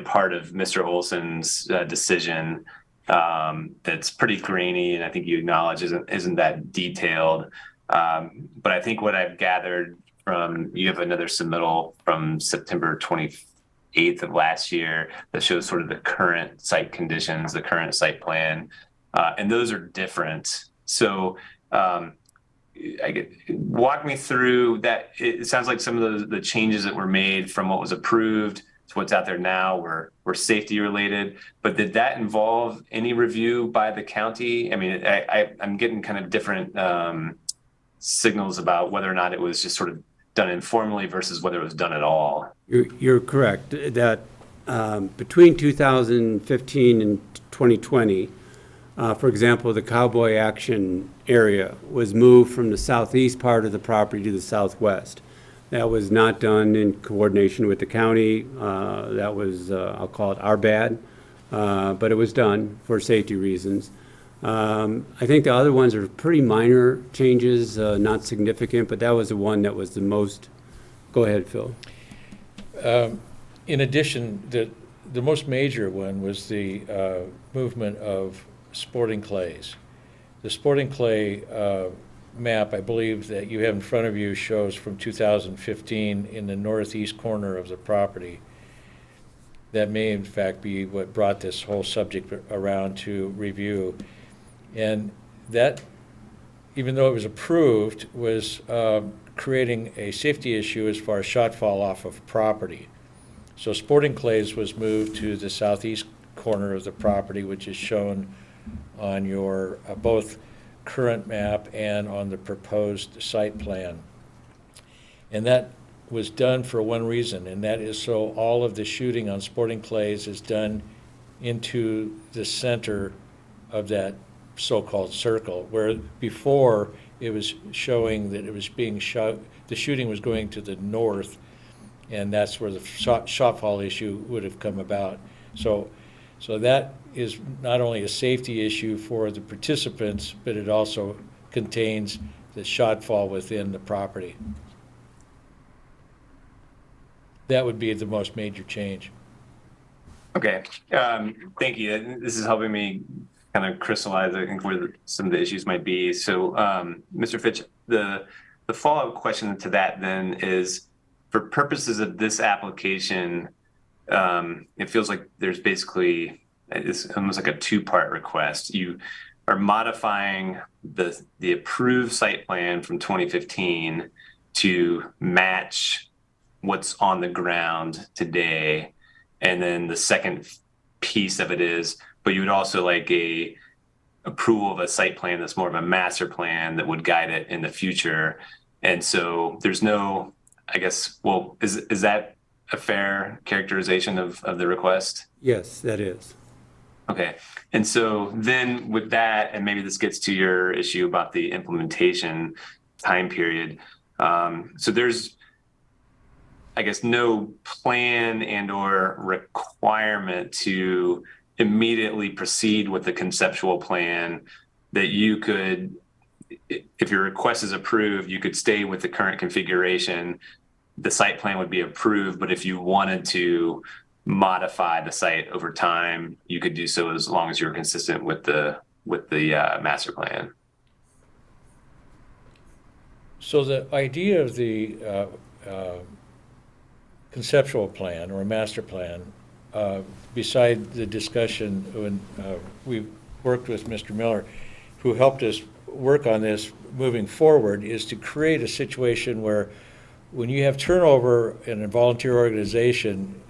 part of Mr. Olson's decision. That's pretty grainy, and I think you acknowledge isn't that detailed. But I think what I've gathered from, you have another submittal from September 28th of last year that shows sort of the current site conditions, the current site plan, and those are different. So walk me through that. It sounds like some of the changes that were made from what was approved to what's out there now were safety related, but did that involve any review by the county? I mean, I'm getting kind of different signals about whether or not it was just sort of done informally versus whether it was done at all. You're correct that between 2015 and 2020, for example, the Cowboy Action area was moved from the southeast part of the property to the southwest. That was not done in coordination with the county. That was, I'll call it our bad, but it was done for safety reasons. I think the other ones are pretty minor changes, not significant, but that was the one that was the most. Go ahead, Phil. In addition, the most major one was the movement of sporting clays. The sporting clay map, I believe, that you have in front of you shows from 2015 in the northeast corner of the property. That may in fact be what brought this whole subject around to review. And that, even though it was approved, was creating a safety issue as far as shotfall off of property. So sporting clays was moved to the southeast corner of the property, which is shown on your both current map and on the proposed site plan. And that was done for one reason, and that is so all of the shooting on sporting clays is done into the center of that so-called circle, where before it was showing that it was being shot, the shooting was going to the north, and that's where the shotfall issue would have come about. So that is not only a safety issue for the participants, but it also contains the shotfall within the property. That would be the most major change. Okay, thank you. This is helping me kind of crystallize, I think, where some of the issues might be. So, Mr. Fitch, the follow-up question to that then is, for purposes of this application, it feels like there's basically, it's almost like a two-part request. You are modifying the approved site plan from 2015 to match what's on the ground today. And then the second piece of it is, but you would also like a approval of a site plan that's more of a master plan that would guide it in the future. And so there's no, I guess, well, is that a fair characterization of the request? Yes, that is. Okay. And so then with that, and maybe this gets to your issue about the implementation time period. So there's, I guess, no plan and or requirement to immediately proceed with the conceptual plan that you could, if your request is approved, you could stay with the current configuration. The site plan would be approved, but if you wanted to modify the site over time, you could do so as long as you're consistent with the master plan. So the idea of the conceptual plan or master plan, beside the discussion when we worked with Mr. Miller, who helped us work on this moving forward, is to create a situation where when you have turnover in a volunteer organization,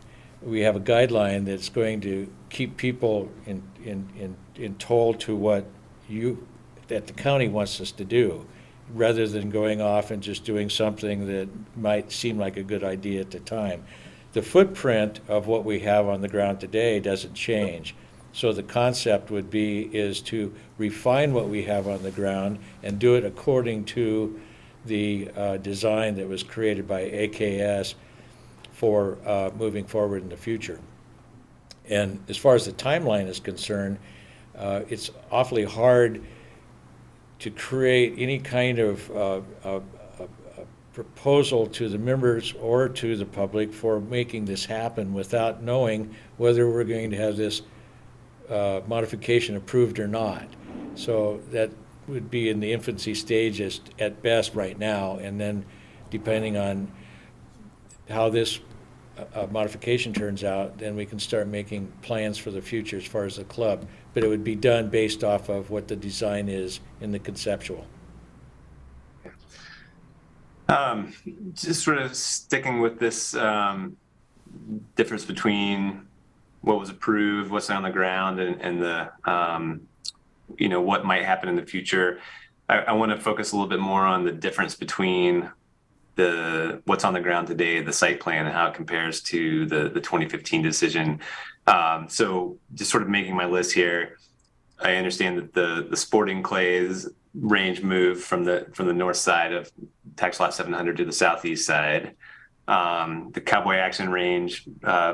we have a guideline that's going to keep people in told to what that the county wants us to do, rather than going off and just doing something that might seem like a good idea at the time. The footprint of what we have on the ground today doesn't change. So the concept is to refine what we have on the ground and do it according to the design that was created by AKS for moving forward in the future. And as far as the timeline is concerned, it's awfully hard to create any kind of proposal to the members or to the public for making this happen without knowing whether we're going to have this modification approved or not. So that would be in the infancy stage at best right now, and then depending on how this modification turns out, then we can start making plans for the future as far as the club. But it would be done based off of what the design is in the conceptual. Just sort of sticking with this difference between what was approved, what's on the ground, and the what might happen in the future. I want to focus a little bit more on the difference between what's on the ground today, the site plan, and how it compares to the 2015 decision. So just sort of making my list here, I understand that the sporting clays range moved from the north side of tax lot 700 to the southeast side. The cowboy action range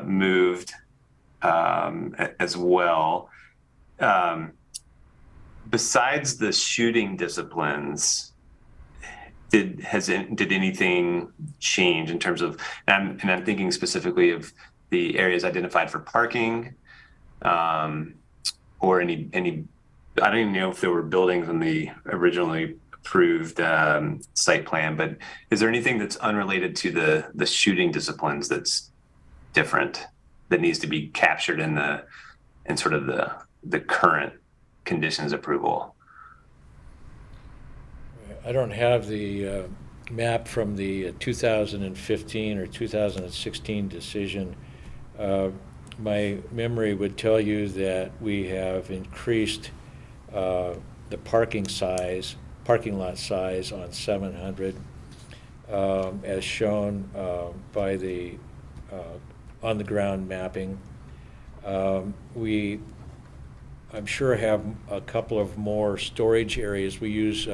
moved as well. Besides the shooting disciplines, did anything change in terms of, and I'm thinking specifically of the areas identified for parking, or any, I don't even know if there were buildings in the originally approved site plan, but is there anything that's unrelated to the shooting disciplines that's different that needs to be captured in sort of the current conditions approval? I don't have the map from the 2015 or 2016 decision. My memory would tell you that we have increased the parking lot size on 700, as shown by the on-the-ground mapping. We, I'm sure, have a couple of more storage areas. We use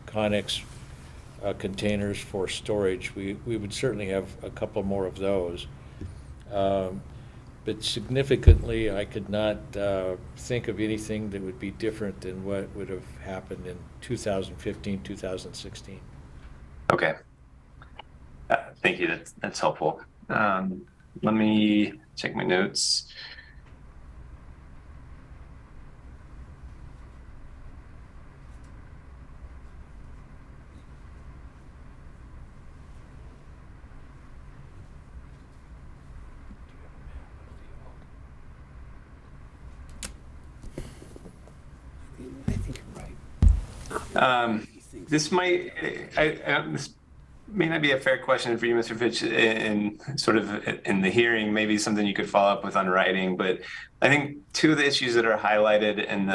Conex containers for storage. We would certainly have a couple more of those. But significantly, I could not think of anything that would be different than what would have happened in 2015, 2016. Okay. Thank you. That's helpful. Let me check my notes. This may not be a fair question for you, Mr. Fitch, in sort of in the hearing, maybe something you could follow up with on writing, but I think two of the issues that are highlighted in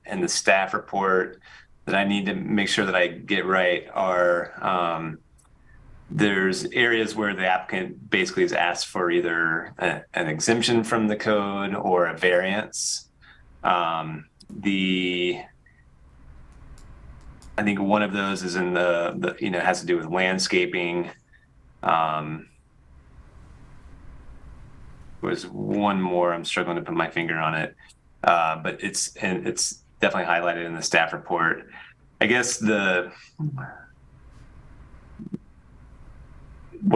in the staff report that I need to make sure that I get right are there's areas where the applicant basically has asked for either an exemption from the code or a variance. I think one of those is in the has to do with landscaping. Was one more, I'm struggling to put my finger on it, but it's definitely highlighted in the staff report. I guess what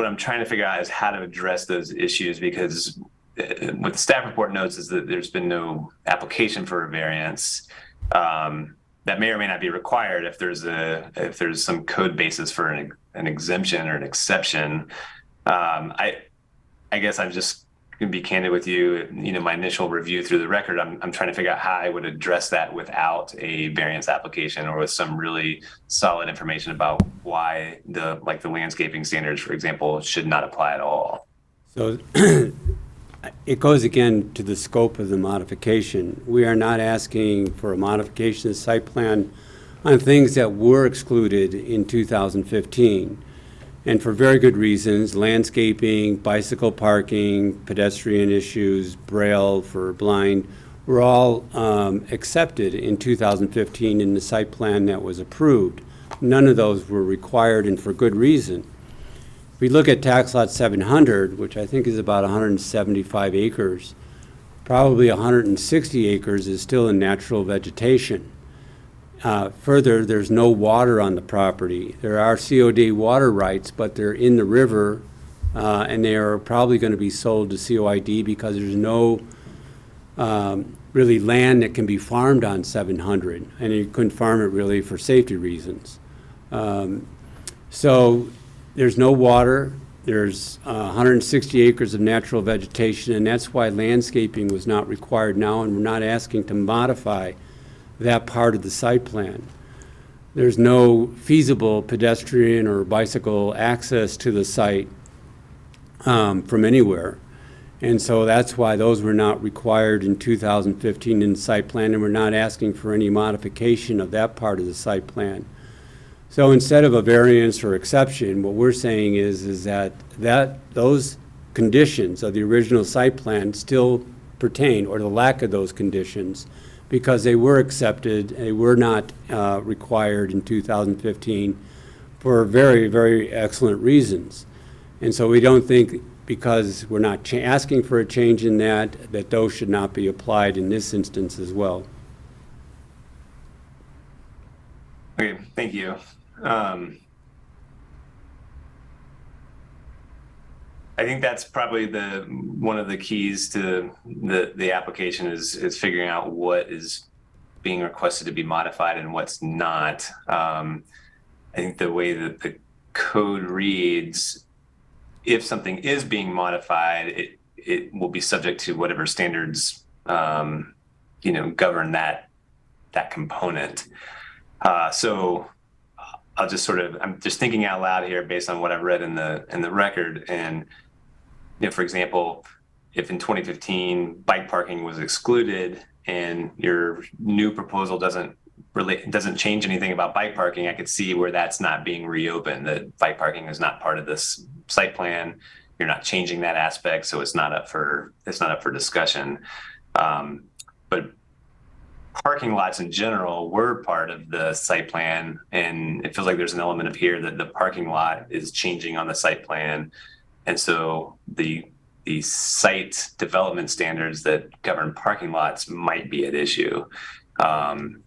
I'm trying to figure out is how to address those issues, because what the staff report notes is that there's been no application for a variance. That may or may not be required if there's some code basis for an exemption or an exception. I guess I'm just gonna be candid with you. My initial review through the record, I'm trying to figure out how I would address that without a variance application, or with some really solid information about why the landscaping standards, for example, should not apply at all. So it goes again to the scope of the modification. We are not asking for a modification of the site plan on things that were excluded in 2015. And for very good reasons: landscaping, bicycle parking, pedestrian issues, braille for blind, were all accepted in 2015 in the site plan that was approved. None of those were required, and for good reason. If we look at tax lot 700, which I think is about 175 acres, probably 160 acres is still in natural vegetation. Further, there's no water on the property. There are COD water rights, but they're in the river, and they are probably going to be sold to COID because there's no really land that can be farmed on 700, and you couldn't farm it really for safety reasons. So there's no water. There's 160 acres of natural vegetation, and that's why landscaping was not required now, and we're not asking to modify that part of the site plan. There's no feasible pedestrian or bicycle access to the site from anywhere. And so that's why those were not required in 2015 in the site plan, and we're not asking for any modification of that part of the site plan. So instead of a variance or exception, what we're saying is that those conditions of the original site plan still pertain, or the lack of those conditions, because they were accepted, they were not required in 2015 for very, very excellent reasons. And so we don't think, because we're not asking for a change in that those should not be applied in this instance as well. Okay, thank you. I think that's probably one of the keys to the application is figuring out what is being requested to be modified and what's not. I think the way that the code reads, if something is being modified, it will be subject to whatever standards govern that component. So I'm just thinking out loud here based on what I've read in the record. And for example, if in 2015 bike parking was excluded and your new proposal doesn't change anything about bike parking, I could see where that's not being reopened. That bike parking is not part of this site plan. You're not changing that aspect, so it's not up for discussion. But parking lots in general were part of the site plan, and it feels like there's an element of here that the parking lot is changing on the site plan. And so the site development standards that govern parking lots might be at issue.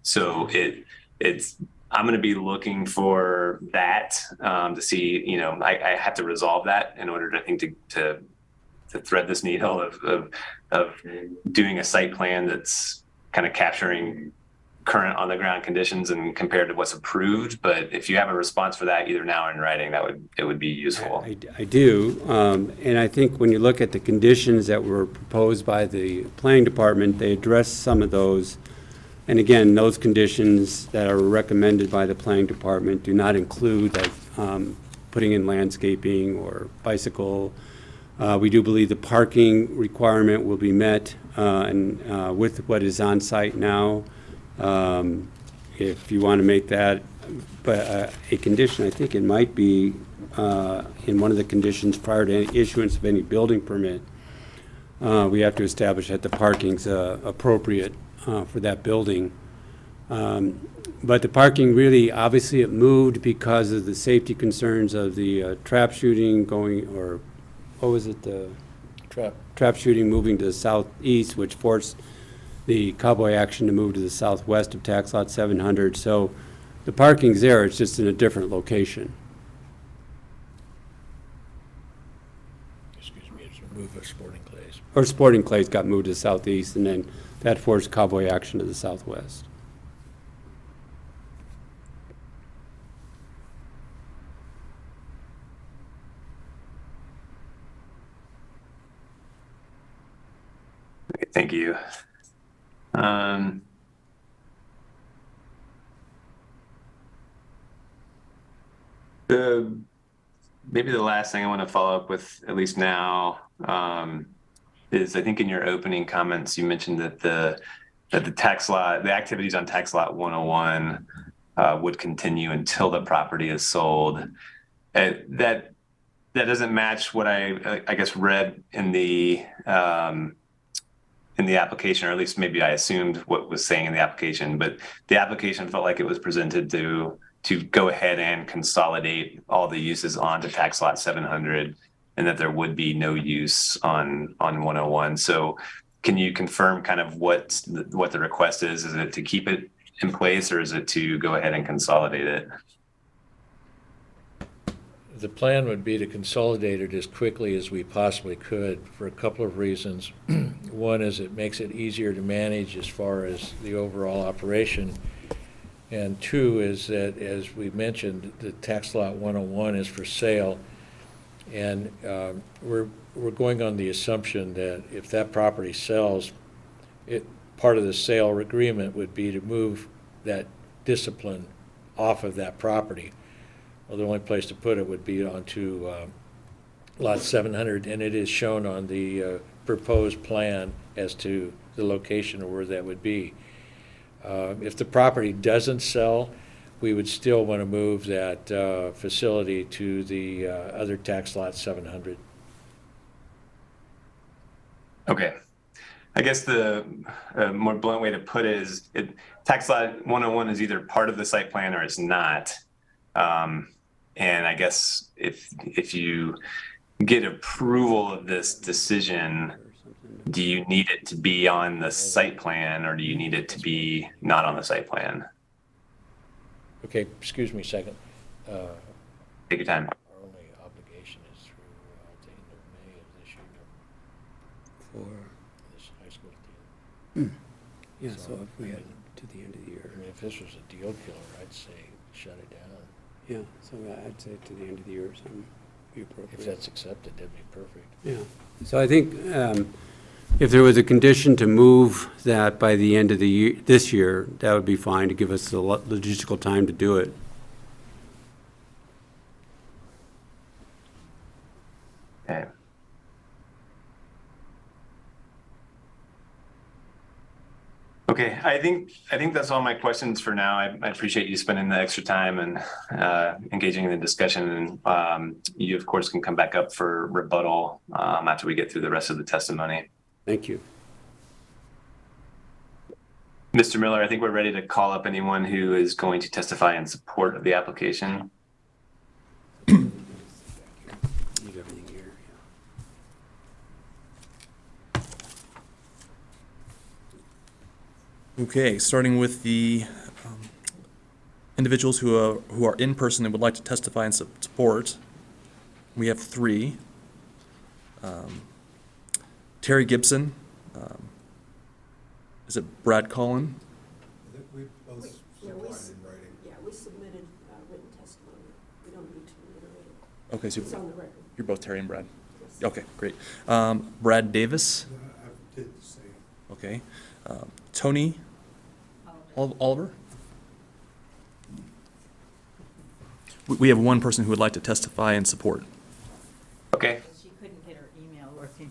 So I'm going to be looking for that to see. I have to resolve that in order to thread this needle of doing a site plan that's kind of capturing current on the ground conditions and compared to what's approved. But if you have a response for that, either now or in writing, it would be useful. I do, and I think when you look at the conditions that were proposed by the planning department, they address some of those. And again, those conditions that are recommended by the planning department do not include putting in landscaping or bicycle. We do believe the parking requirement will be met and with what is on site now. If you want to make that, but a condition, I think it might be in one of the conditions prior to any issuance of any building permit, we have to establish that the parking's appropriate for that building. But the parking really, obviously it moved because of the safety concerns of the trap shooting going, or what was it, the trap shooting moving to the southeast, which forced the cowboy action to move to the southwest of tax lot 700. So the parking's there, it's just in a different location. Excuse me, it's a move of Sporting Clays. Or Sporting Clays got moved to the southeast, and then that forced cowboy action to the southwest. Okay, thank you. Maybe the last thing I want to follow up with, at least now, is I think in your opening comments you mentioned that the tax lot, the activities on tax lot 101 would continue until the property is sold. That doesn't match what I guess read in the application, or at least maybe I assumed what was saying in the application, but the application felt like it was presented to go ahead and consolidate all the uses onto tax lot 700, and that there would be no use on 101. So can you confirm kind of what the request is? Is it to keep it in place, or is it to go ahead and consolidate it? The plan would be to consolidate it as quickly as we possibly could for a couple of reasons. One is it makes it easier to manage as far as the overall operation. And two is that, as we mentioned, the tax lot 101 is for sale. And we're going on the assumption that if that property sells, part of the sale agreement would be to move that discipline off of that property. Well, the only place to put it would be onto lot 700, and it is shown on the proposed plan as to the location of where that would be. If the property doesn't sell, we would still want to move that facility to the other tax lot 700. Okay. I guess the more blunt way to put it is tax lot 101 is either part of the site plan or it's not. And I guess if you get approval of this decision, do you need it to be on the site plan, or do you need it to be not on the site plan? Okay, excuse me a second. Take your time. Our only obligation is through the end of May of this year For, this high school deal. yeah, so if we had to the end of the year. I mean, if this was a deal killer, I'd say shut it down. Yeah, so I'd say to the end of the year or something be appropriate. If that's accepted, that'd be perfect. Yeah, so I think if there was a condition to move that by the end of the year, this year, that would be fine to give us the logistical time to do it. Okay. Okay, I think that's all my questions for now. I appreciate you spending the extra time and engaging in the discussion. And you, of course, can come back up for rebuttal after we get through the rest of the testimony. Thank you. Mr. Miller, I think we're ready to call up anyone who is going to testify in support of the application. Leave everything here. Okay, starting with the individuals who are in person and would like to testify in support. We have three. Terry Gibson. Is it Brad Collin? I think we both supplied in writing. Yeah, we submitted written testimony. We don't need to reiterate it. Okay, so It's on the record. you're both Terry and Brad. Yes. Okay, great. Brad Davis. I did the same. Okay. Tony Oliver. We have one person who would like to testify in support. Okay. She couldn't get her email working.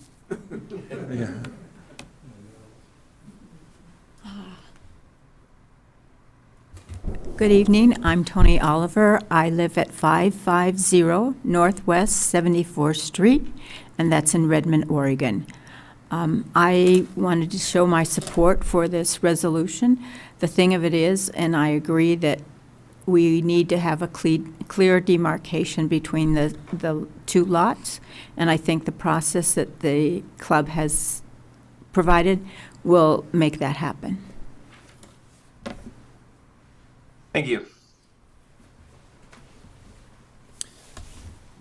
Yeah. Good evening, I'm Tony Oliver. I live at 550 Northwest 74th Street, and that's in Redmond, Oregon. I wanted to show my support for this resolution. The thing of it is, and I agree that we need to have a clear demarcation between the two lots, and I think the process that the club has provided will make that happen. Thank you.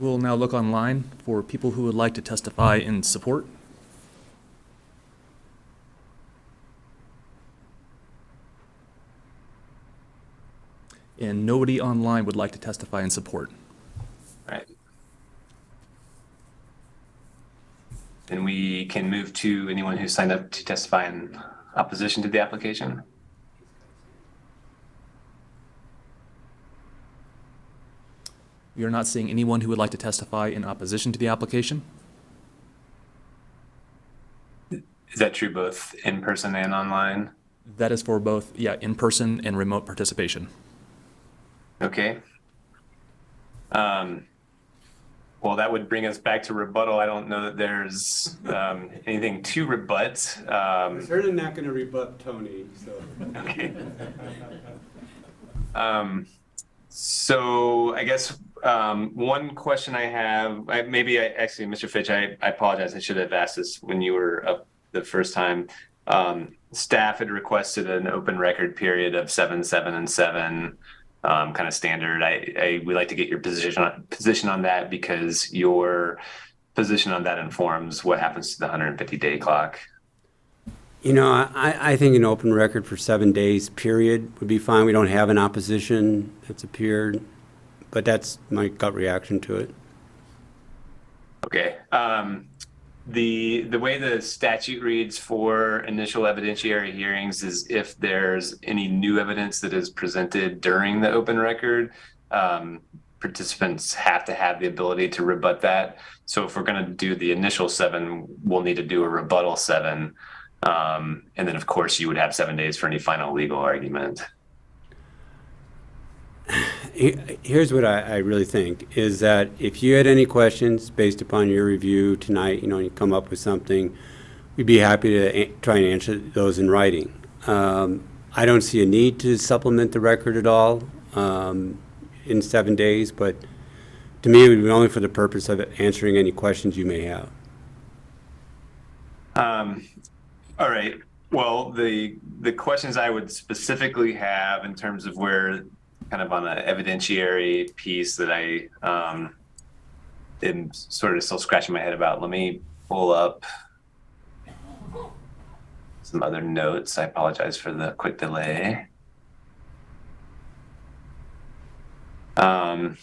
We'll now look online for people who would like to testify in support. And nobody online would like to testify in support. All right. Then we can move to anyone who signed up to testify in opposition to the application. We are not seeing anyone who would like to testify in opposition to the application. Is that true both in person and online? That is for both, in-person and remote participation. Okay. Well, that would bring us back to rebuttal. I don't know that there's anything to rebut. I'm certainly not going to rebut Tony, so. Okay. So I guess one question I have, actually, Mr. Fitch, I apologize. I should have asked this when you were up the first time. Staff had requested an open record period of 7, 7, and 7. Kind of standard. I would like to get your position on that, because your position on that informs what happens to the 150-day clock. You know, I think an open record for 7 days period would be fine. We don't have an opposition that's appeared, but that's my gut reaction to it. Okay. The way the statute reads for initial evidentiary hearings is if there's any new evidence that is presented during the open record, participants have to have the ability to rebut that. So if we're going to do the initial 7, we'll need to do a rebuttal 7. And then, of course, you would have 7 days for any final legal argument. Here's what I really think, is that if you had any questions based upon your review tonight, you come up with something, we'd be happy to try and answer those in writing. I don't see a need to supplement the record at all in 7 days, but to me, it would be only for the purpose of answering any questions you may have. All right. Well, the questions I would specifically have in terms of where kind of on the evidentiary piece that I am sort of still scratching my head about. Let me pull up some other notes. I apologize for the quick delay. Oh,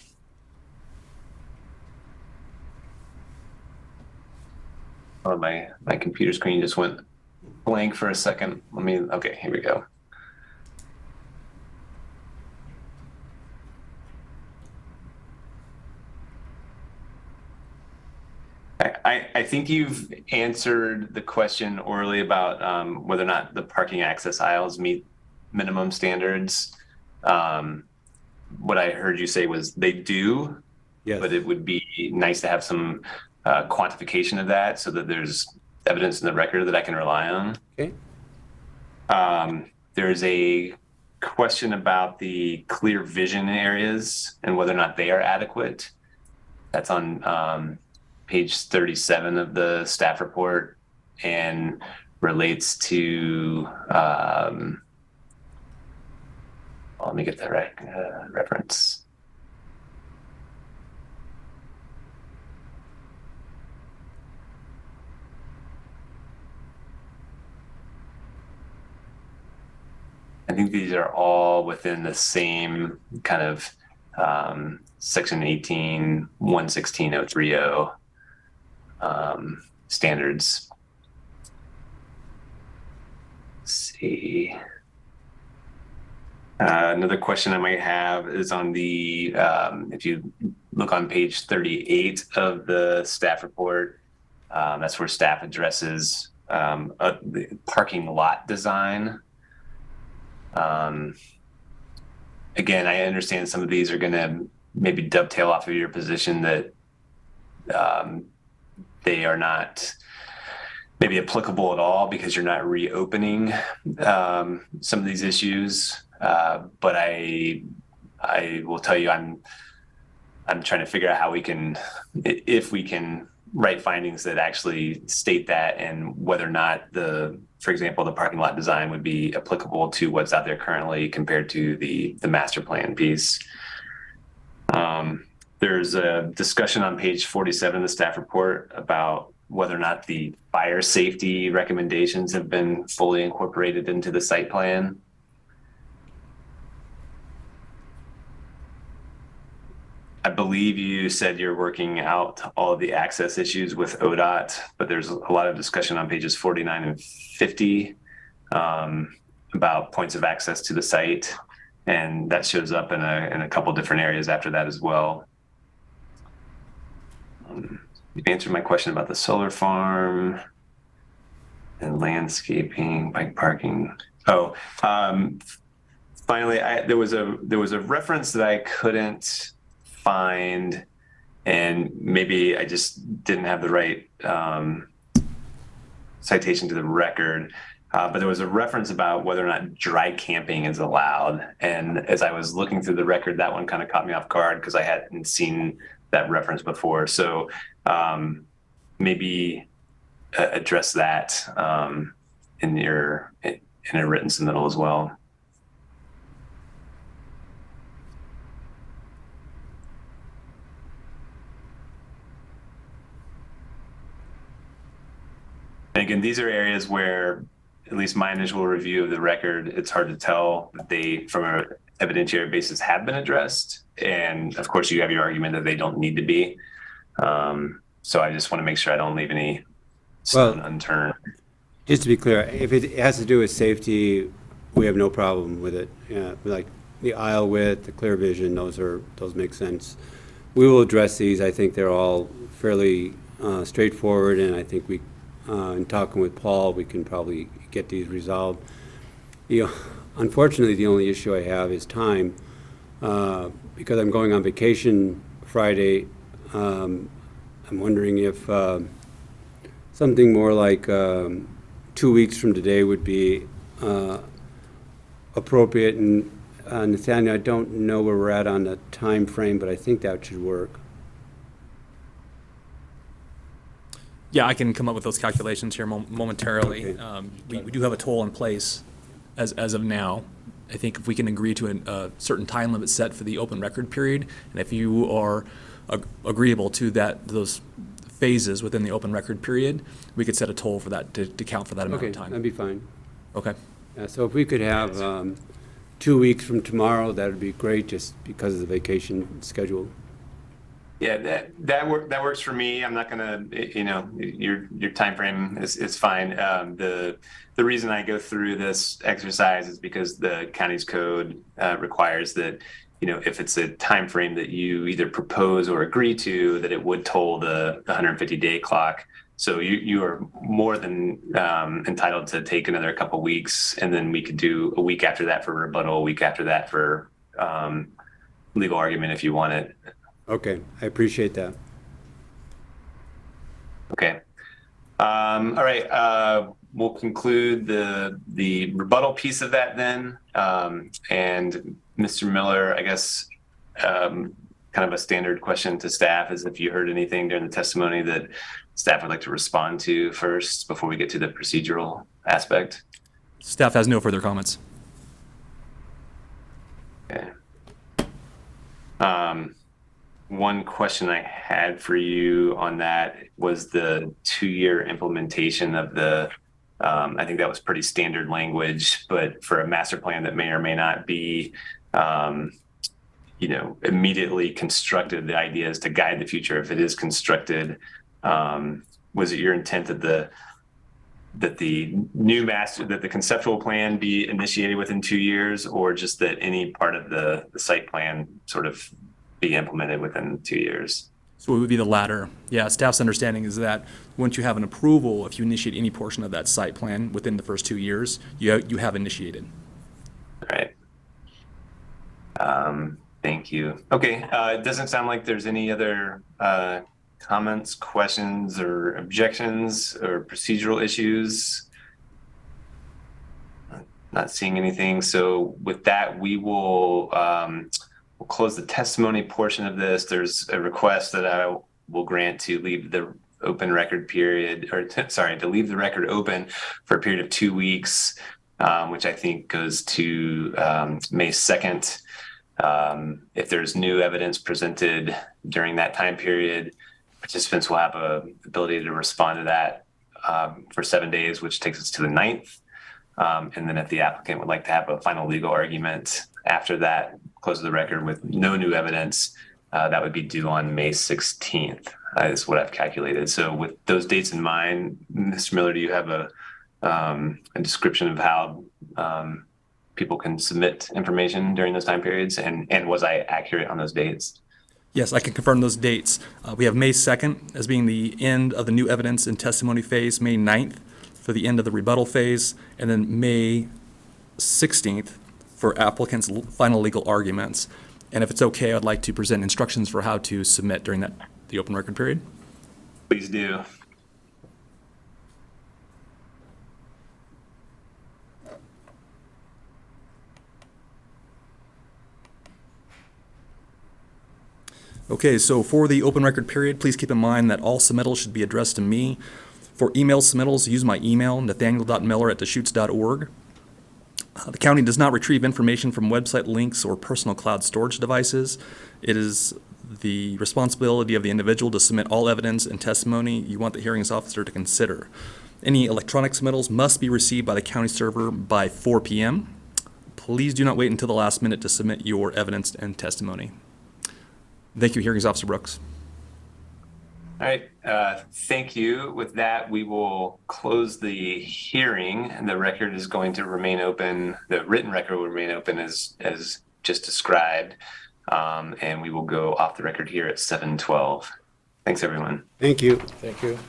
my computer screen just went blank for a second. Okay, here we go. I think you've answered the question orally about whether or not the parking access aisles meet minimum standards. What I heard you say was they do, Yes. but it would be nice to have some quantification of that so that there's evidence in the record that I can rely on. Okay. There's a question about the clear vision areas and whether or not they are adequate. That's on page 37 of the staff report and relates to, let me get the right reference. I think these are all within the same kind of section 18, 116.030 standards. Let's see. Another question I might have is on the, if you look on page 38 of the staff report, that's where staff addresses the parking lot design. again, I understand some of these are going to maybe dovetail off of your position that they are not maybe applicable at all because you're not reopening some of these issues. But I will tell you, I'm trying to figure out how we can, if we can write findings that actually state that, and whether or not for example, the parking lot design would be applicable to what's out there currently compared to the master plan piece. There's a discussion on page 47 of the staff report about whether or not the fire safety recommendations have been fully incorporated into the site plan. I believe you said you're working out all of the access issues with ODOT, but there's a lot of discussion on pages 49 and 50 about points of access to the site, and that shows up in a couple different areas after that as well. You answered my question about the solar farm and landscaping, bike parking. Finally, there was a reference that I couldn't find, and maybe I just didn't have the right citation to the record, but there was a reference about whether or not dry camping is allowed. And as I was looking through the record, that one kind of caught me off guard because I hadn't seen that reference before. So maybe address that in a written submittal as well. And again, these are areas where, at least my initial review of the record, it's hard to tell that they, from an evidentiary basis, have been addressed. And of course, you have your argument that they don't need to be. So I just want to make sure I don't leave any stone unturned. Just to be clear, if it has to do with safety, we have no problem with it. Like the aisle width, the clear vision, those make sense. We will address these. I think they're all fairly straightforward, and I think we, in talking with Paul, we can probably get these resolved. Unfortunately, the only issue I have is time, because I'm going on vacation Friday. I'm wondering if something more like 2 weeks from today would be appropriate. And Nathaniel, I don't know where we're at on the time frame, but I think that should work. Yeah, I can come up with those calculations here momentarily. Okay. We do have a toll in place as of now. I think if we can agree to a certain time limit set for the open record period, and if you are agreeable to those phases within the open record period, we could set a toll for that to count for that amount of time. That'd be fine. Okay. So if we could have 2 weeks from tomorrow, that would be great, just because of the vacation schedule. Yeah, that works for me. I'm not gonna, your time frame is fine. The reason I go through this exercise is because the county's code requires that, if it's a time frame that you either propose or agree to, that it would toll the 150-day clock. So you are more than entitled to take another couple weeks, and then we could do a week after that for rebuttal, a week after that for legal argument if you want it. Okay, I appreciate that. Okay. All right. We'll conclude the rebuttal piece of that then. And Mr. Miller, I guess kind of a standard question to staff is if you heard anything during the testimony that staff would like to respond to first before we get to the procedural aspect. Staff has no further comments. Okay. One question I had for you on that was the 2-year implementation of the, I think that was pretty standard language, but for a master plan that may or may not be, immediately constructed, the idea is to guide the future. If it is constructed, was it your intent that the conceptual plan be initiated within 2 years, or just that any part of the site plan sort of be implemented within 2 years? So it would be the latter. Yeah, staff's understanding is that once you have an approval, if you initiate any portion of that site plan within the first 2 years, you have initiated. All right. Thank you. Okay, it doesn't sound like there's any other comments, questions, or objections or procedural issues. Not seeing anything. So with that, we will we'll close the testimony portion of this. There's a request that I will grant to leave the open record period, or to leave the record open for a period of 2 weeks, which I think goes to May 2nd. If there's new evidence presented during that time period, participants will have a ability to respond to that for 7 days, which takes us to the 9th. And then if the applicant would like to have a final legal argument after that, close the record with no new evidence, that would be due on May 16th, is what I've calculated. So with those dates in mind, Mr. Miller, do you have a description of how people can submit information during those time periods? And was I accurate on those dates? Yes, I can confirm those dates. We have May 2nd as being the end of the new evidence and testimony phase, May 9th for the end of the rebuttal phase, and then May 16th for applicants' final legal arguments. And if it's okay, I'd like to present instructions for how to submit during the open record period. Please do. Okay, so for the open record period, please keep in mind that all submittals should be addressed to me. For email submittals, use my email, nathaniel.miller@deschutes.org. The county does not retrieve information from website links or personal cloud storage devices. It is the responsibility of the individual to submit all evidence and testimony you want the hearings officer to consider. Any electronic submittals must be received by the county server by 4 p.m. Please do not wait until the last minute to submit your evidence and testimony. Thank you, Hearings Officer Brooks. All right, thank you. With that, we will close the hearing, and the record is going to remain open. The written record will remain open as just described, and we will go off the record here at 7:12. Thanks, everyone. Thank you. Thank you.